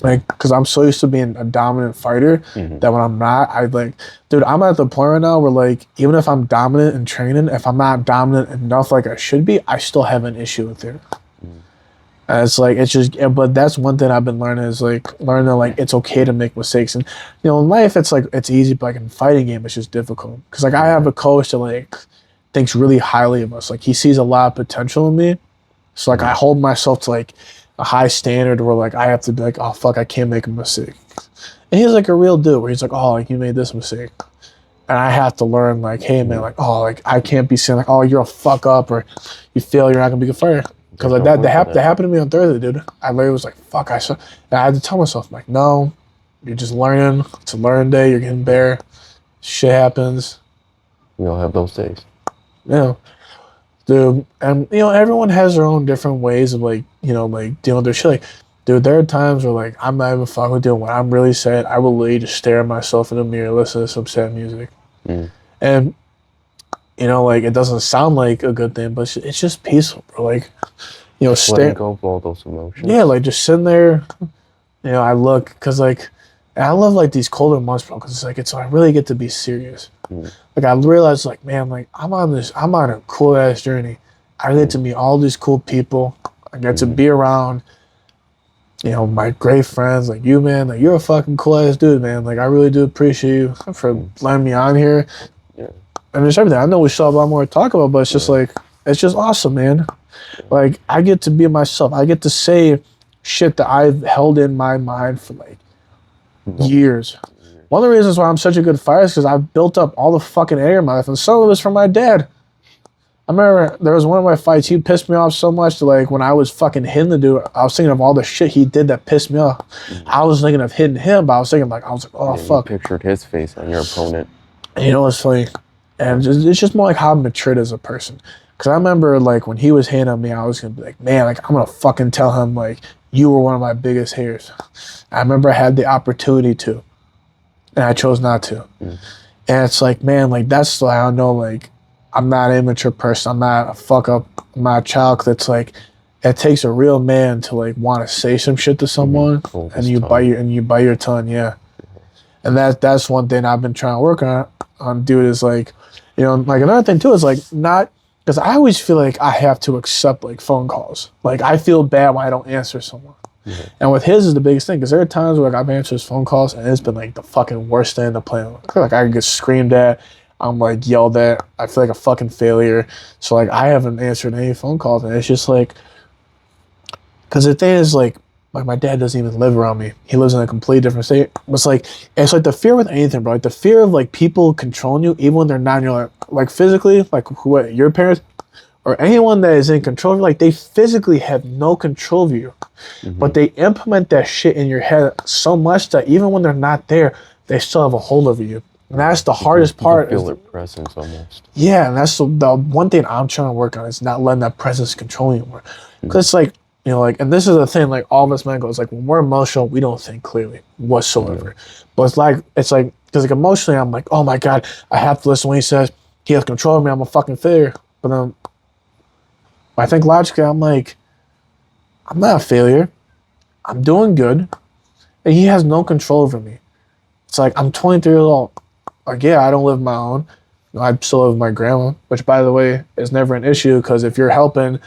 Like, because I'm so used to being a dominant fighter that when I'm not, I like, dude, I'm at the point right now where like, even if I'm dominant in training, if I'm not dominant enough like I should be, I still have an issue with it. And it's like, it's just, but that's one thing I've been learning is like, learning that like, it's okay to make mistakes. And, you know, in life, it's like, it's easy, but like in fighting game, it's just difficult. Because like, I have a coach that like, thinks really highly of us. Like, he sees a lot of potential in me. So like, I hold myself to like, a high standard where like I have to be like, oh fuck, I can't make a mistake. And he's like a real dude where he's like, oh, like you made this mistake. And I have to learn like, hey man, like, oh, like I can't be saying like, oh, you're a fuck up or you fail, you're not gonna be a good fighter. Because like that happened to me on Thursday, dude. I literally was like, fuck, and I had to tell myself, I'm like, no, you're just learning. It's a learning day, you're getting better. Shit happens. We all have those days. Yeah. Dude, and you know, everyone has their own different ways of like, you know, like dealing with their shit. Like, dude, there are times where like I'm not even fucking with doing when I'm really sad, I will literally just stare at myself in the mirror, listen to some sad music. And you know, like it doesn't sound like a good thing, but it's just peaceful, bro. Like, you know, letting go of all those emotions. Yeah, like just sitting there, you know, I look, cause like, and I love like these colder months, bro, cause it's like, I really get to be serious. Like I realized like, man, like I'm on a cool ass journey. I get to meet all these cool people. I get to be around, you know, my great friends like you, man. Like, you're a fucking cool ass dude, man. Like, I really do appreciate you for letting me on here. Yeah. And there's everything. I know we still have a lot more to talk about, but it's just like, it's just awesome, man. Like, I get to be myself. I get to say shit that I've held in my mind for like years. One of the reasons why I'm such a good fighter is because I've built up all the fucking anger in my life, and some of it's from my dad. I remember there was one of my fights, he pissed me off so much that, like, when I was fucking hitting the dude, I was thinking of all the shit he did that pissed me off. I was thinking of hitting him, but I was thinking, like, oh, fuck. You pictured his face on your opponent. And you know, it's funny. And it's just more like how I'm matured as a person. Because I remember, like, when he was hitting on me, I was going to be like, man, like, I'm going to fucking tell him, like, you were one of my biggest haters. I remember I had the opportunity to, and I chose not to. And it's like, man, like, that's why I don't know, like, I'm not an immature person. I'm not a fuck up. I'm not a child. Cause it's like, it takes a real man to, like, want to say some shit to someone, and you bite your tongue, yeah. And that's one thing I've been trying to work on, dude. Is like, you know, like, another thing too is like, not because I always feel like I have to accept like phone calls. Like, I feel bad when I don't answer someone. And with his is the biggest thing, because there are times where, like, I've answered his phone calls and it's been like the fucking worst thing in the planet. I feel like I can get screamed at. I'm like yelled at. I feel like a fucking failure. So like, I haven't answered any phone calls, and it's just like, because the thing is like my dad doesn't even live around me. He lives in a completely different state. It's like the fear with anything, bro. Like, the fear of like people controlling you, even when they're not in your life, like physically, like what your parents or anyone that is in control of you, like, they physically have no control of you, but they implement that shit in your head so much that even when they're not there, they still have a hold over you. And that's the hardest part. You feel their presence almost. Yeah, and that's the one thing I'm trying to work on, is not letting that presence control you more. Because it's like, you know, like, and this is the thing, like, all of us men go, it's like, when we're emotional, we don't think clearly whatsoever. But it's like, because like emotionally, I'm like, oh my God, I have to listen when he says he has control of me, I'm a fucking failure. But then I think logically, I'm like, I'm not a failure. I'm doing good. And he has no control over me. It's like, I'm 23 years old. Like, yeah, I don't live my own. You know, I still live with my grandma, which, by the way, is never an issue, because if you're helping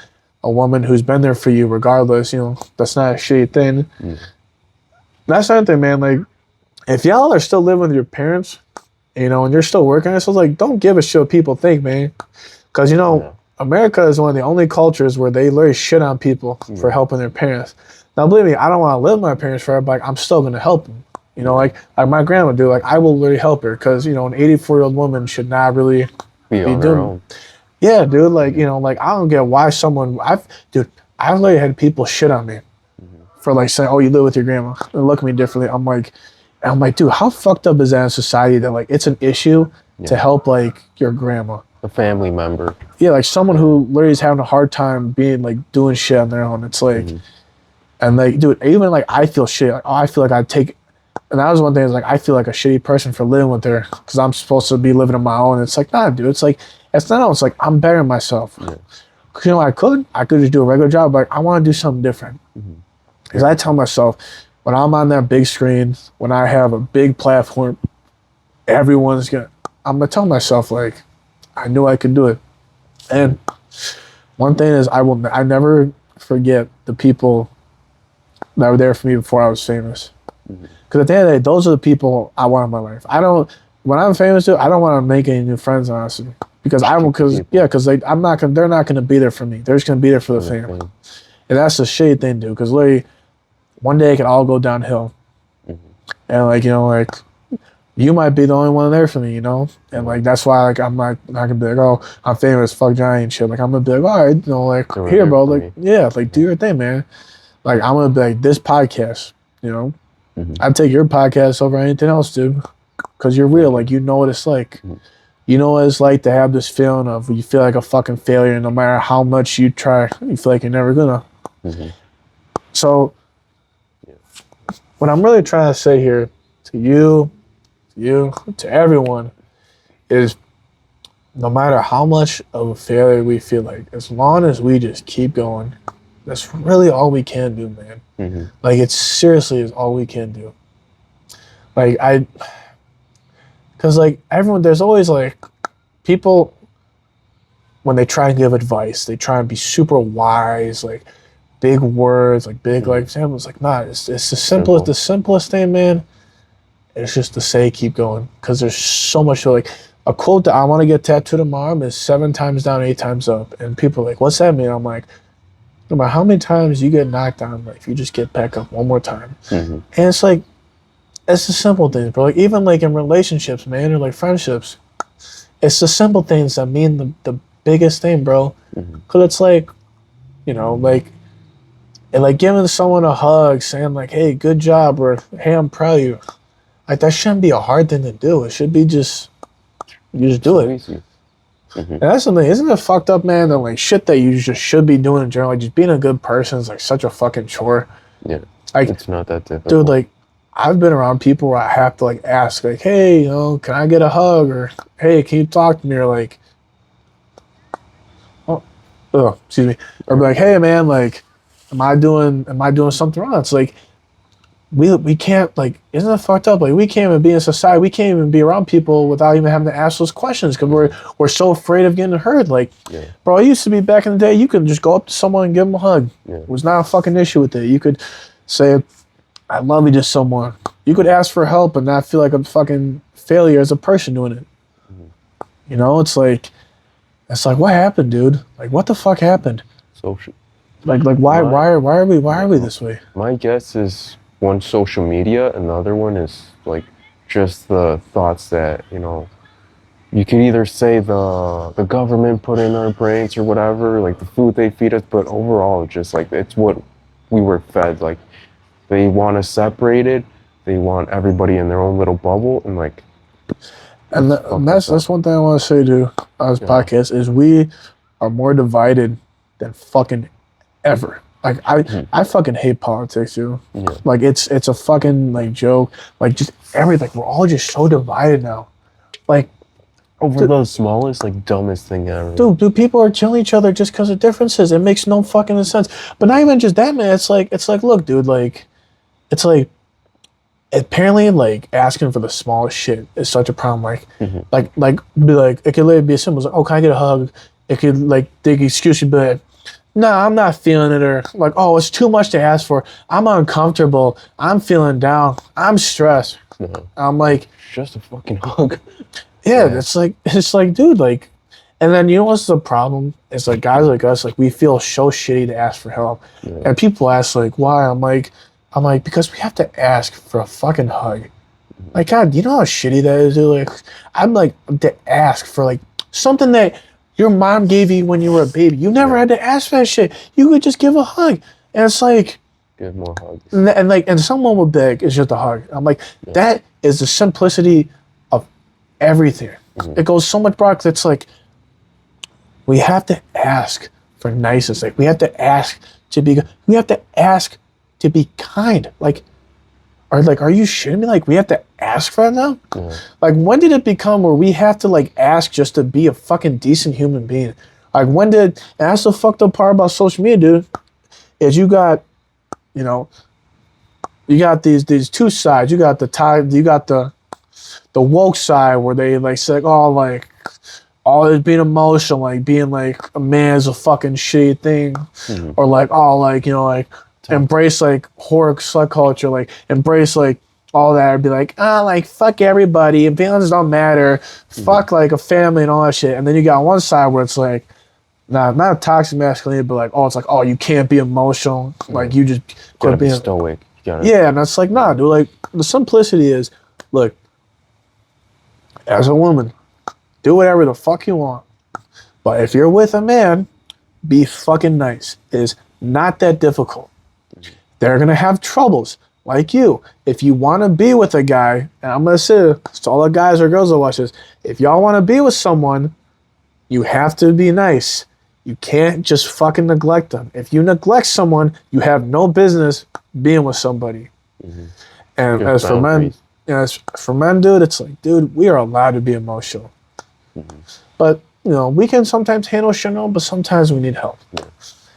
a woman who's been there for you regardless, you know, that's not a shitty thing. That's the other thing, man. Like, if y'all are still living with your parents, you know, and you're still working, so like, don't give a shit what people think, man. Because, you know, America is one of the only cultures where they literally shit on people for helping their parents. Now, believe me, I don't want to live with my parents forever, but like, I'm still going to help them. You know, like my grandma, dude, like, I will literally help her, because, you know, an 84-year-old woman should not really be on doing her own. Yeah, dude, like, you know, like, I don't get why I've literally had people shit on me for, like, saying, oh, you live with your grandma, and look at me differently. I'm like, dude, how fucked up is that in society that, like, it's an issue to help, like, your grandma? A family member. Yeah, like, someone who literally is having a hard time being, like, doing shit on their own. It's like, and, like, dude, even, like, I feel shit. Like, oh, I feel like I'd take, and that was one thing, is like, I feel like a shitty person for living with her, because I'm supposed to be living on my own. It's like, nah, dude, it's like, it's not, it's like, I'm bettering myself. Because, you know, I could just do a regular job, but like, I want to do something different. Because I tell myself, when I'm on that big screen, when I have a big platform, I'm going to tell myself, like, I knew I could do it. And one thing is, I never forget the people that were there for me before I was famous. Because at the end of the day, those are the people I want in my life. When I'm famous, dude, I don't want to make any new friends, honestly. Because they're not going to be there for me. They're just going to be there for the family. And that's the shitty thing, dude. Because literally, one day it could all go downhill. And, like, you know, like, you might be the only one there for me, you know? And, like, that's why, like, I'm not going to be like, oh, I'm famous, fuck Johnny and shit. Like, I'm going to be like, all right, you know, like, here, bro. Like, yeah, like, do your thing, man. Like, I'm going to be like, this podcast, you know? I'd take your podcast over anything else, dude. Because you're real. Like, you know what it's like. You know what it's like to have this feeling of you feel like a fucking failure, and no matter how much you try, you feel like you're never gonna. So, what I'm really trying to say here to you, to everyone, is no matter how much of a failure we feel like, as long as we just keep going, that's really all we can do, man. Like, it seriously is all we can do. Like, because, like, everyone, there's always, like, people, when they try and give advice, they try and be super wise, like, big words, like big like examples. Like, nah, it's the simplest thing, man. It's just to say keep going, because there's so much to, like, a quote that I want to get tattooed on my arm is 7 times down, 8 times up. And people are like, what's that mean? I'm like, no matter how many times you get knocked down, like, if you just get back up one more time. And it's like, it's the simple things, bro. Like, even like in relationships, man, or like friendships, it's the simple things that mean the biggest thing, bro. Because it's like, you know, like, and like giving someone a hug, saying like, hey, good job, or hey, I'm proud of you. Like, that shouldn't be a hard thing to do. It should be just, you just do it. And that's something, isn't it fucked up, man, that like shit that you just should be doing in general, like just being a good person is like such a fucking chore. Yeah, like, it's not that difficult. Dude, like, I've been around people where I have to like ask, like, hey, you know, can I get a hug? Or hey, can you talk to me? Or like, excuse me. Or be like, hey man, like, am I doing something wrong? It's like, we can't, like, isn't it fucked up? Like, we can't even be in society, we can't even be around people without even having to ask those questions, because we're so afraid of getting hurt. Like, bro, it used to be back in the day, you could just go up to someone and give them a hug. It was not a fucking issue with it. You could say, I love you to someone. You could ask for help and not feel like a fucking failure as a person doing it. You know, it's like, what happened, dude? Like, what the fuck happened? Social. Like why are we this way? My guess is, one, social media, another one is like just the thoughts that, you know, you can either say the government put in our brains or whatever, like the food they feed us, but overall it's just like, it's what we were fed. Like, they want us separated, they want everybody in their own little bubble, and like, and that's one thing I want to say to on this podcast is we are more divided than fucking ever. Like, I fucking hate politics, dude. Like, it's a fucking like joke. Like, just everything. We're all just so divided now. Like, over the smallest, like, dumbest thing ever. Dude, people are killing each other just because of differences. It makes no fucking sense. But not even just that, man. It's like, look, dude, like, it's like, apparently, like, asking for the smallest shit is such a problem. Like, be like, it could literally be as simple as, like, oh, can I get a hug? It could, like, they could excuse you, but no, I'm not feeling it. Or like, oh, it's too much to ask for. I'm uncomfortable. I'm feeling down. I'm stressed. I'm like, just a fucking hug. Yeah, it's like, dude, like, and then you know what's the problem? It's like, guys like us, like, we feel so shitty to ask for help. And people ask, like, why? I'm like, because we have to ask for a fucking hug. Like, God, you know how shitty that is, dude? Like, I'm like, to ask for like something that your mom gave you when you were a baby. You never had to ask for that shit. You could just give a hug. And it's like, give more hugs. And someone would beg, it's just a hug. I'm like, that is the simplicity of everything. It goes so much broader, 'cause it's like, we have to ask for niceness. Like, we have to ask to be good. We have to ask to be kind. Like, are you shitting me? Like, we have to ask for that now? Like, when did it become where we have to, like, ask just to be a fucking decent human being? Like, and that's the fucked up part about social media, dude, is you got, you know, you got these two sides. You got the woke side where they, like, say, like, oh, like, always being emotional, like, being, like, a man is a fucking shitty thing. Or, like, oh, like, you know, like, embrace, like, horror slut culture, like, embrace, like, all that, and be like, like, fuck everybody, and feelings don't matter, fuck, like, a family and all that shit. And then you got one side where it's like, not toxic masculinity, but like, oh, it's like, oh, you can't be emotional, like, you just gotta be stoic. Yeah, and that's like, nah, dude, like, the simplicity is, look, as a woman, do whatever the fuck you want, but if you're with a man, be fucking nice. It is not that difficult. They're going to have troubles, like you. If you want to be with a guy, and I'm going to say to all the guys or girls that watch this, if y'all want to be with someone, you have to be nice. You can't just fucking neglect them. If you neglect someone, you have no business being with somebody. And as for men, dude, it's like, dude, we are allowed to be emotional. But, you know, we can sometimes handle shit, but sometimes we need help.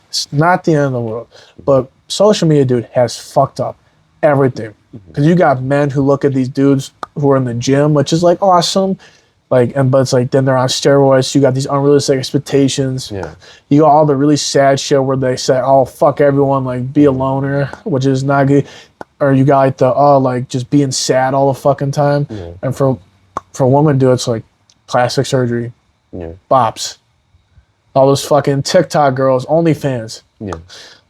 It's not the end of the world. But social media, dude, has fucked up everything. Because you got men who look at these dudes who are in the gym, which is like awesome. Like, but it's like then they're on steroids. So you got these unrealistic expectations. Yeah. You got all the really sad shit where they say, "Oh, fuck everyone, like be a loner," which is not good. Or you got like like just being sad all the fucking time. Yeah. And for women, do it's like plastic surgery, Yeah. bops, all those fucking TikTok girls, OnlyFans. Yeah.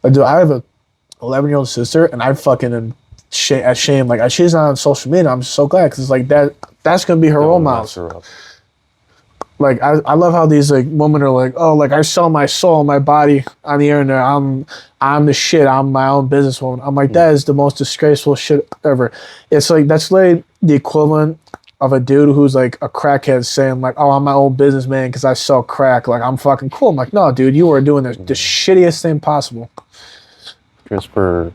Like, dude, I have a 11-year-old sister, and I fucking am ashamed. Like, she's not on social media. I'm so glad because it's like that's gonna be her role models. Like, I love how these like women are like, oh, like I sell my soul, my body on the internet. I'm the shit. I'm my own businesswoman. I'm like, that is the most disgraceful shit ever. It's like that's like the equivalent of a dude who's like a crackhead saying like, oh, I'm my own businessman because I sell crack. Like, I'm fucking cool. I'm like, no, dude, you are doing the shittiest thing possible. Just for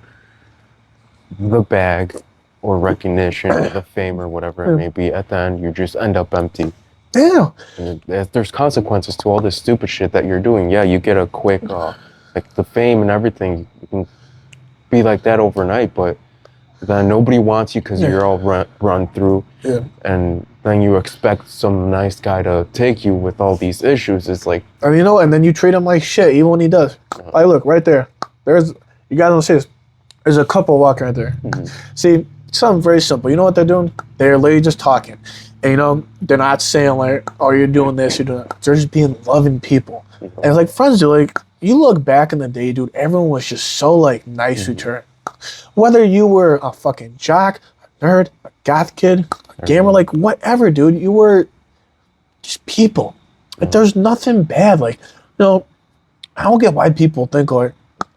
the bag or recognition or the fame or whatever it may be, at the end you just end up empty. Yeah. And there's consequences to all this stupid shit that you're doing. Yeah, you get a quick, like the fame and everything, you can be like that overnight, but then nobody wants you because you're all run through. Yeah. And then you expect some nice guy to take you with all these issues. It's like, And and then you treat him like shit, even when he does. Like, look, right there. You guys don't see this. There's a couple walking right there. See, something very simple. You know what they're doing? They're literally just talking. And, they're not saying like, oh, you're doing this, you're doing that. They're just being loving people. And it's like friends do. Like, you look back in the day, dude, everyone was just so like nice to each other. Whether you were a fucking jock, a nerd, a goth kid, a gamer, like whatever, dude, you were just people. Like, there's nothing bad. Like, I don't get why people think like,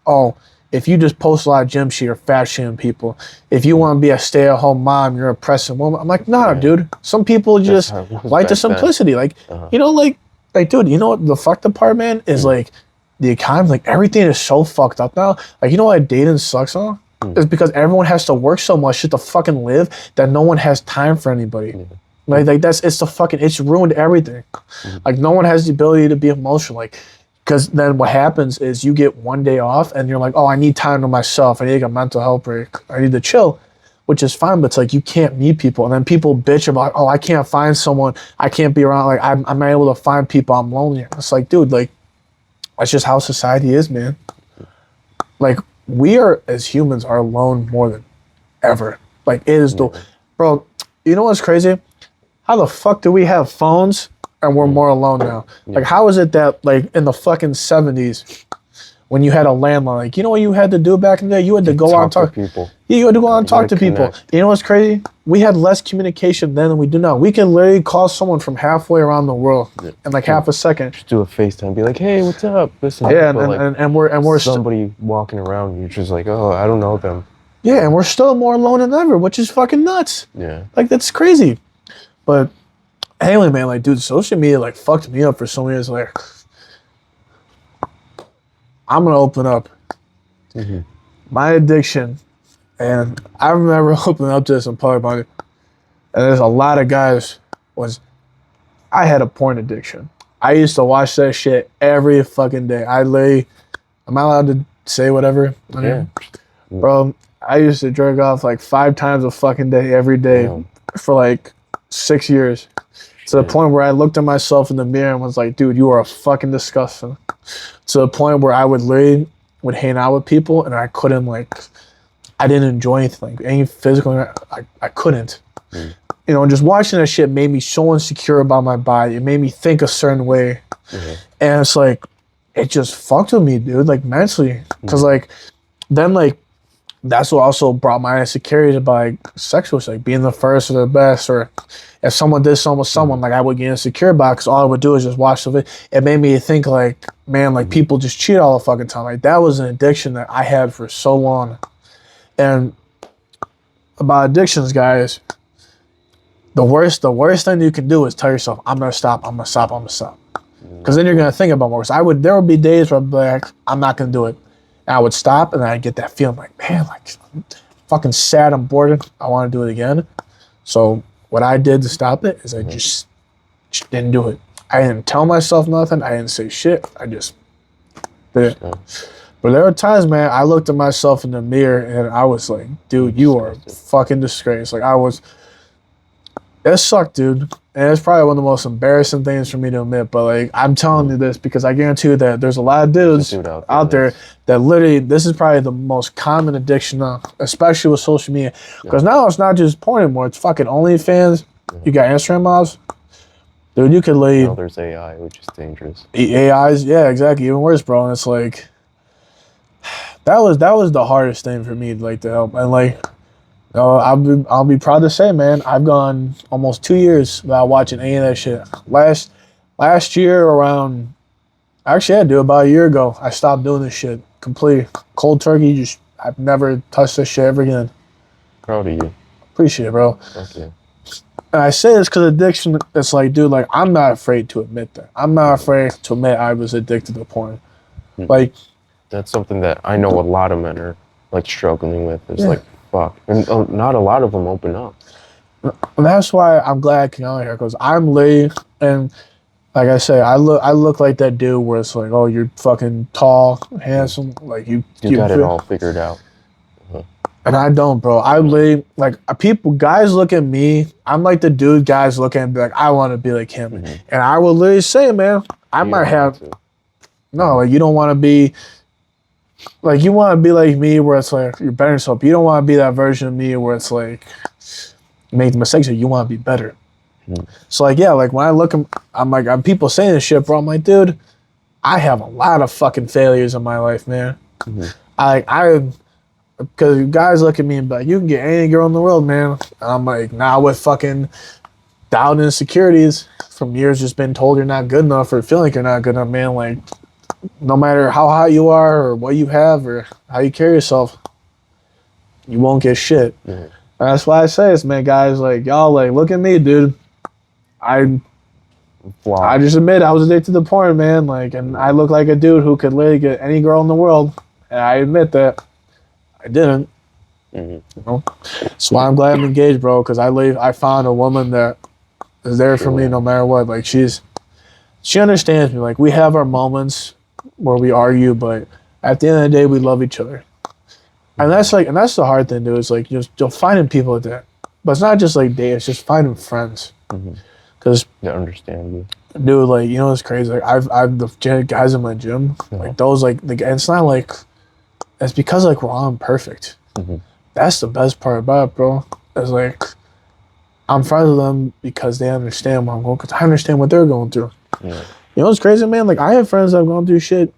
oh, if you just post a lot of gym shit, you're fat shaming people. If you want to be a stay-at-home mom, you're a oppressive woman. I'm like, nah, dude. Some people just like the simplicity. Like, like, dude, you know what the fucked up part, man, is like the economy. Like, everything is so fucked up now. Like, you know why dating sucks now? It's because everyone has to work so much just to fucking live that no one has time for anybody. Like it's ruined everything. Like, no one has the ability to be emotional. Like, because then what happens is you get one day off and you're like, oh, I need time to myself. I need a mental health break. I need to chill, which is fine. But it's like you can't meet people. And then people bitch about, oh, I can't find someone. I can't be around. Like, I'm not able to find people. I'm lonely. It's like, dude, like, that's just how society is, man. Like, we are, as humans, are alone more than ever. Like, it is bro, you know what's crazy? How the fuck do we have phones and we're more alone now? Like, how is it that, like, in the fucking 70s, when you had a landline, like, you know what you had to do back in the day? You had to go out and talk to people. Yeah, you had to go out and talk to people. You know what's crazy? We had less communication then than we do now. We can literally call someone from halfway around the world in like half a second. Just do a FaceTime, be like, hey, what's up? Listen, yeah, and we're somebody walking around, you're just like, oh, I don't know them. Yeah, and we're still more alone than ever, which is fucking nuts. Yeah. Like, that's crazy. But anyway, man, like, dude, social media, like, fucked me up for so many years. Like, I'm going to open up my addiction. And I remember opening up to this in public about it. And there's a lot of guys I had a porn addiction. I used to watch that shit every fucking day. am I allowed to say whatever? Yeah. Bro, I used to jerk off like 5 times a fucking day every day for like 6 years. To the point where I looked at myself in the mirror and was like, dude, you are fucking disgusting. To the point where I would hang out with people and I couldn't, like, I didn't enjoy anything. Like, any physical, I couldn't. And just watching that shit made me so insecure about my body. It made me think a certain way. And it's like, it just fucked with me, dude, like, mentally. Because, like, then, like, that's what also brought my insecurity about, like, sexual, like being the first or the best, or if someone did something with someone, like, I would get insecure about it because all I would do is just watch the video. It made me think, like, man, like, people just cheat all the fucking time. Like, that was an addiction that I had for so long. And about addictions, guys, the worst thing you can do is tell yourself, I'm gonna stop. Because then you're gonna think about more. So there would be days where I'd be like, I'm not gonna do it. And I would stop, and then I'd get that feeling like, man, like, I'm fucking sad, I'm bored, I want to do it again. So what I did to stop it is I just didn't do it. I didn't tell myself nothing. I didn't say shit. I just did it. But there were times, man, I looked at myself in the mirror, and I was like, dude, you are a fucking disgrace. Like, It sucked, dude. And it's probably one of the most embarrassing things for me to admit. But like, I'm telling you this because I guarantee you that there's a lot of dudes Dude out there that literally, this is probably the most common addiction now, especially with social media. Because now it's not just porn anymore. It's fucking OnlyFans. You got Instagram models. Dude, you could lay Now there's AI, which is dangerous. AIs. Yeah, exactly. Even worse, bro. And it's like, that was the hardest thing for me, like, to help. And like, I'll be proud to say, man, I've gone almost 2 years without watching any of that shit. Last year around, actually, I do about a year ago, I stopped doing this shit completely. Cold turkey, just I've never touched this shit ever again. Proud of you. Appreciate it, bro. Okay. And I say this because addiction, it's like, dude, like, I'm not afraid to admit that. I'm not afraid to admit I was addicted to porn. Like, that's something that I know a lot of men are like struggling with. It's like, fuck. And not a lot of them open up. And that's why I'm glad I came out here, because I'm late, and like I say, I look like that dude where it's like, oh, you're fucking tall, handsome, like you got it all figured out. And I don't, bro. I literally, like, guys look at me. I'm like the dude guys look at and be like, I want to be like him. And I will literally say, man, I might have, no, like, you don't want to be, like, you want to be like me where it's like, you're better yourself. You don't want to be that version of me where it's like, you make the mistakes, or you want to be better. So, like, yeah, like, when I look, I'm like, people saying this shit, bro. I'm like, dude, I have a lot of fucking failures in my life, man. Because guys look at me and be like, you can get any girl in the world, man. And I'm like, nah, with fucking doubt and insecurities from years just been told you're not good enough or feeling like you're not good enough, man. Like, no matter how hot you are or what you have or how you carry yourself, you won't get shit. And that's why I say this, man, guys. Like, y'all, like, look at me, dude. I just admit I was addicted to porn, man. Like, and I look like a dude who could literally get any girl in the world. And I admit that. I didn't. You know? That's why I'm glad I'm engaged, bro, because I found a woman that is there for me no matter what. Like, she understands me. Like, we have our moments where we argue, but at the end of the day, we love each other. And that's the hard thing, dude. It's like, just finding people like that. But it's not just like dates, it's just finding friends. Because they understand you. Dude, like, you know what's crazy? Like, I've the guys in my gym, like, those, like, it's not like, it's because, like, we're all imperfect. That's the best part about it, bro. It's like, I'm friends with them because they understand where I'm going, because I understand what they're going through. You know what's crazy, man? Like, I have friends that have gone through shit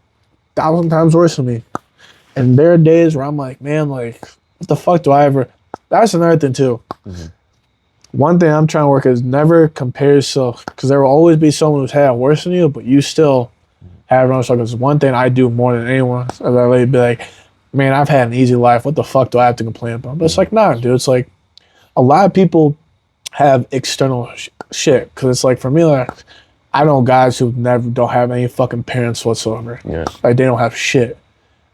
1,000 times worse than me. And there are days where I'm like, man, like, what the fuck do I ever... That's another thing, too. One thing I'm trying to work is never compare yourself, because there will always be someone who's had it worse than you, but you still have your own struggles. One thing I do more than anyone is I really be like, man, I've had an easy life. What the fuck do I have to complain about? But it's like, nah, dude. It's like a lot of people have external shit. Because it's like, for me, like, I know guys who don't have any fucking parents whatsoever. Like, they don't have shit.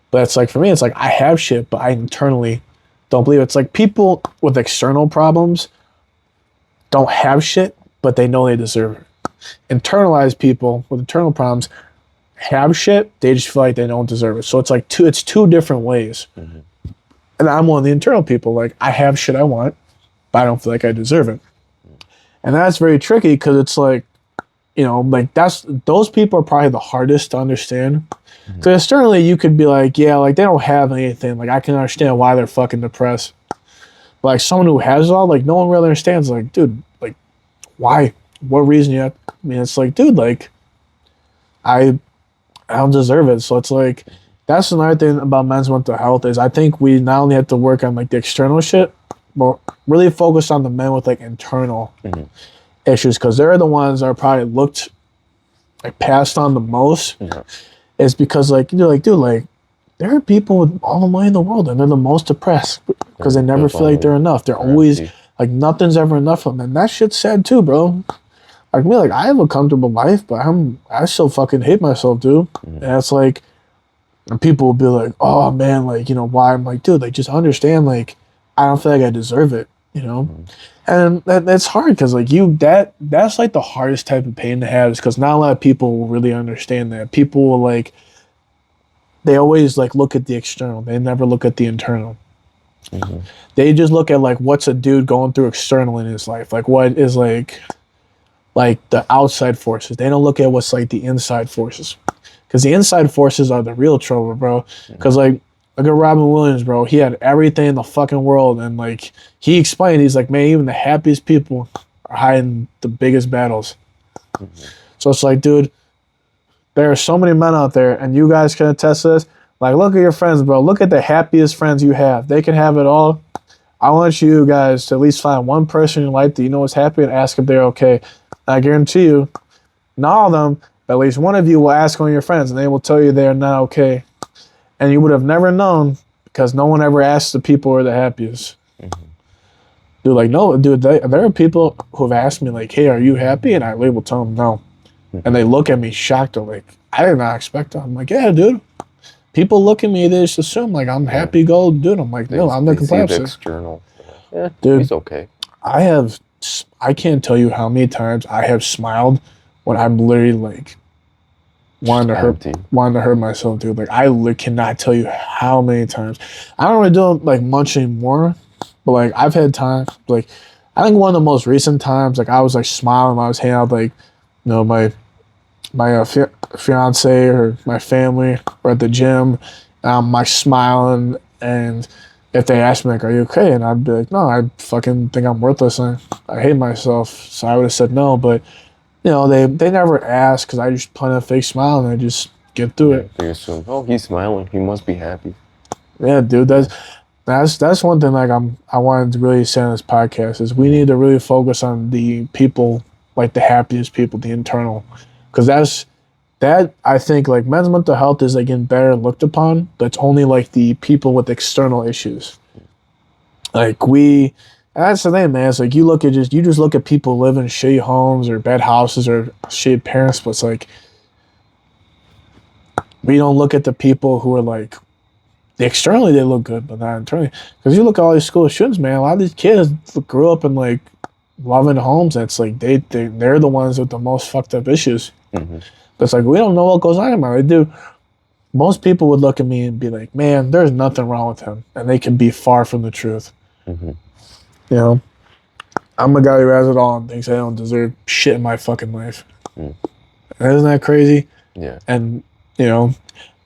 But it's like, for me, it's like, I have shit, but I internally don't believe it. It's like people with external problems don't have shit, but they know they deserve it. Internalized people with internal problems have shit, they just feel like they don't deserve it. So it's like two different ways. And I'm one of the internal people. Like, I have shit I want, but I don't feel like I deserve it. And that's very tricky, because it's like, you know, like, those people are probably the hardest to understand. Because externally you could be like, yeah, like, they don't have anything. Like, I can understand why they're fucking depressed. But like, someone who has it all, like, no one really understands. Like, dude, like, why? What reason you have? I mean, it's like, dude, like, I don't deserve it. So it's like, that's another thing about men's mental health is I think we not only have to work on, like, the external shit, but really focus on the men with, like, internal issues, because they're the ones that are probably looked, like, passed on the most. It's because, like, you're like, dude, like, there are people with all the money in the world and they're the most depressed because they never feel like they're enough. They're always like, nothing's ever enough for them. And that shit's sad too, bro. Like me, like, I have a comfortable life, but I still fucking hate myself, dude. And it's like, and people will be like, oh man, like, you know, why? I'm like, dude, like, just understand, like, I don't feel like I deserve it, you know? And that's hard, because like, that's like the hardest type of pain to have, is because not a lot of people will really understand that. People will, like, they always, like, look at the external. They never look at the internal. They just look at like what's a dude going through externally in his life, like what is like the outside forces. They don't look at what's like the inside forces, because the inside forces are the real trouble, bro. Because like look at Robin Williams, bro. He had everything in the fucking world, and like he explained, he's like, man, even the happiest people are hiding the biggest battles. So it's like, dude, there are so many men out there, and you guys can attest to this. Like, look at your friends, bro. Look at the happiest friends you have. They can have it all. I want you guys to at least find one person in your life that you know is happy and ask if they're okay. I guarantee you, not all of them, at least one of you will ask on your friends, and they will tell you they're not okay. And you would have never known because no one ever asks the people who are the happiest. Dude, like, no, dude, there are people who have asked me, like, hey, are you happy? And I will tell them no. And they look at me shocked. They're like, I did not expect that. I'm like, yeah, dude. People look at me, they just assume, like, I'm happy, go, dude. I'm like, no, I'm the complete opposite. External. Yeah, dude, he's okay. I can't tell you how many times I have smiled when I'm literally, like, wanting to hurt myself, dude. Like, I cannot tell you how many times. I don't really do it, like, much anymore. But, like, I've had times, like, I think one of the most recent times, like, I was, like, smiling when I was hanging out, like, you know, my fiance or my family or at the gym, like, smiling, and if they asked me, like, are you okay? And I'd be like, no, I fucking think I'm worthless and I hate myself. So I would have said no, but, you know, they never asked because I just put a fake smile and I just get through it. They assume, oh, he's smiling, he must be happy. Yeah, dude, that's one thing, like, I wanted to really say on this podcast is we need to really focus on the people, like the happiest people, the internal, because that I think, like, men's mental health is, like, getting better looked upon, but it's only like the people with external issues. Like, that's the thing, man. It's like you just look at people living in shitty homes or bad houses or shitty parents, but it's like we don't look at the people who are like, externally they look good, but not internally. Because you look at all these school shootings, man. A lot of these kids grew up in, like, loving homes. And it's like they're the ones with the most fucked up issues. But it's like we don't know what goes on in my life. Dude, most people would look at me and be like, man, there's nothing wrong with him, and they can be far from the truth. You know, I'm a guy who has it all and thinks I don't deserve shit in my fucking life. Isn't that crazy? Yeah. And, you know,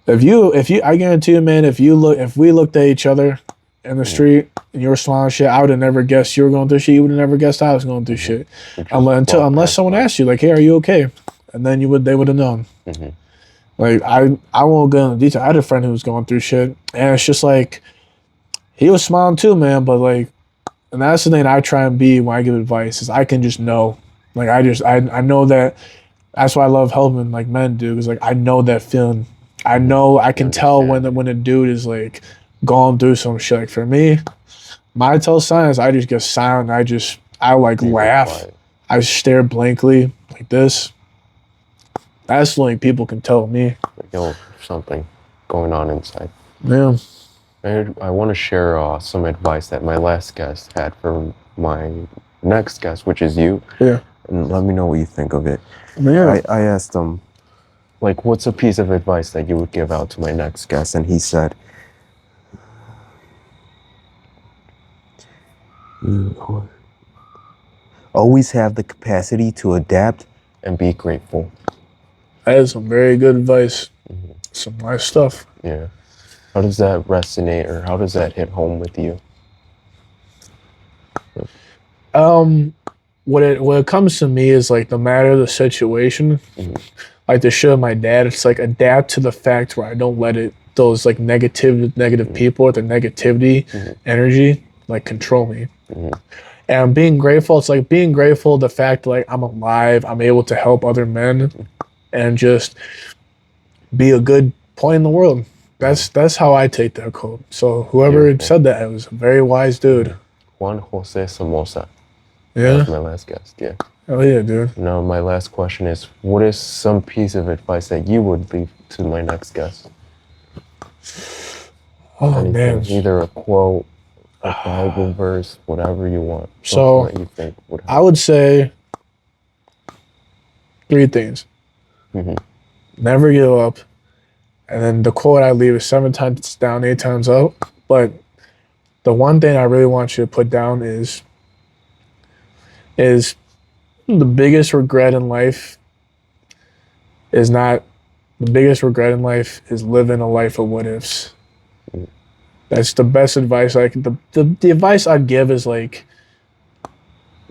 if you, I guarantee you, man, if we looked at each other in the street and you were smiling shit, I would have never guessed you were going through shit. You would have never guessed I was going through shit. Unless someone asked you, like, hey, are you okay? And then they would have known. Like, I won't go into detail. I had a friend who was going through shit, and it's just like, he was smiling too, man, but, like, and that's the thing I try and be when I give advice, is I can just know. Like, I know that. That's why I love helping, like, men do, because, like, I know that feeling. I know, I can tell when a dude is, like, going through some shit. Like, for me, my tell signs, I just get silent. I like laugh. I stare blankly like this. That's the only people can tell me. Like, yo, something going on inside. Yeah. I want to share some advice that my last guest had for my next guest, which is you. Yeah. And let me know what you think of it. Yeah. I asked him, like, what's a piece of advice that you would give out to my next guest? And he said, always have the capacity to adapt and be grateful. That is some very good advice. Some nice stuff. Yeah. How does that resonate, or how does that hit home with you? What it comes to me is, like, no matter the situation, like the show my dad, it's like adapt to the fact where I don't let those like negative people with the negativity energy, like, control me. And being grateful, it's like being grateful the fact that, like, I'm alive, I'm able to help other men and just be a good point in the world. That's how I take that quote. So whoever said that, it was a very wise dude. Juan Jose Somoza. Yeah. That's my last guest. Yeah. Oh yeah, dude. Now my last question is, what is some piece of advice that you would leave to my next guest? Oh, anything, man. Either a quote, a Bible verse, whatever you want. So that you think would help. I would say 3 things. Never give up. And then the quote I leave is 7 times down, 8 times up. But the one thing I really want you to put down is the biggest regret in life is not the biggest regret in life is living a life of what ifs. That's the best advice I can. The advice I'd give is like,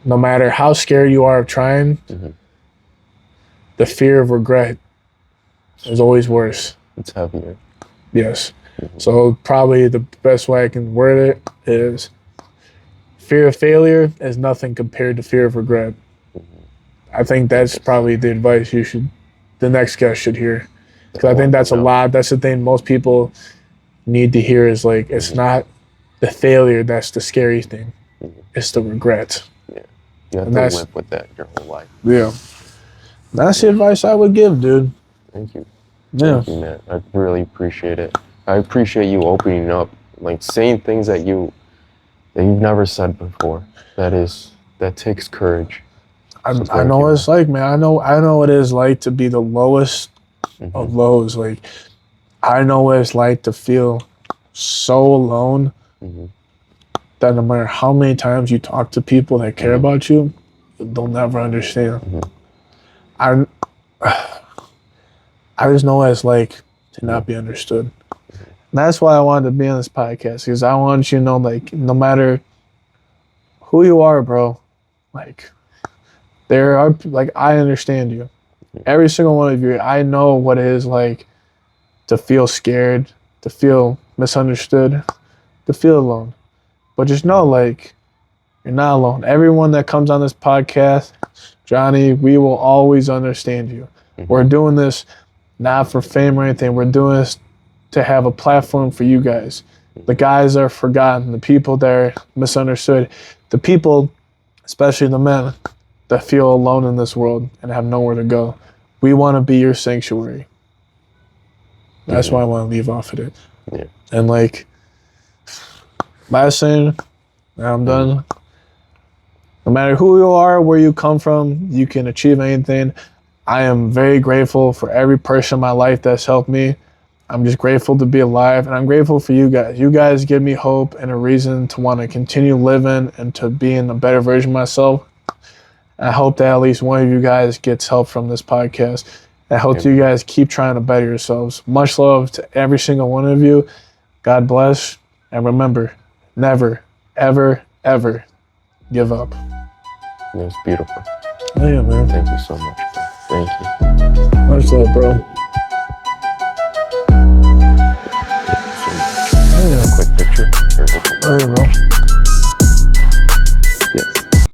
no matter how scared you are of trying, the fear of regret is always worse. It's heavier. Yes. So probably the best way I can word it is, fear of failure is nothing compared to fear of regret. I think that's probably the advice the next guest should hear. Because I think that's a lot. That's the thing most people need to hear is like, it's not the failure that's the scary thing. It's the regret. Yeah. You have to live with that your whole life. Yeah. That's the advice I would give, dude. Thank you. Yeah. Thank you, man. I really appreciate it. I appreciate you opening up, like saying things that you've never said before. That takes courage. I know what it's like, man. I know what it is like to be the lowest of lows. Like, I know what it's like to feel so alone that no matter how many times you talk to people that care about you, they'll never understand. I just know what it's like to not be understood. And that's why I wanted to be on this podcast, because I want you to know, like, no matter who you are, bro, like, there are, like, I understand you. Every single one of you, I know what it is like to feel scared, to feel misunderstood, to feel alone. But just know, like, you're not alone. Everyone that comes on this podcast, Johnny, we will always understand you. We're doing this not for fame or anything. We're doing this to have a platform for you guys. The guys that are forgotten, the people that are misunderstood, the people, especially the men, that feel alone in this world and have nowhere to go. We want to be your sanctuary. That's why I want to leave off of it. Yeah. And like, last thing, and I'm done. No matter who you are, where you come from, you can achieve anything. I am very grateful for every person in my life that's helped me. I'm just grateful to be alive, and I'm grateful for you guys. You guys give me hope and a reason to want to continue living and to being a better version of myself. I hope that at least one of you guys gets help from this podcast. I hope you guys keep trying to better yourselves. Much love to every single one of you. God bless. And remember, never, ever, ever give up. It was beautiful. Oh, yeah, man. Thank you so much, bro. Thank you. Much love, bro. Quick picture. Oh, yeah, bro.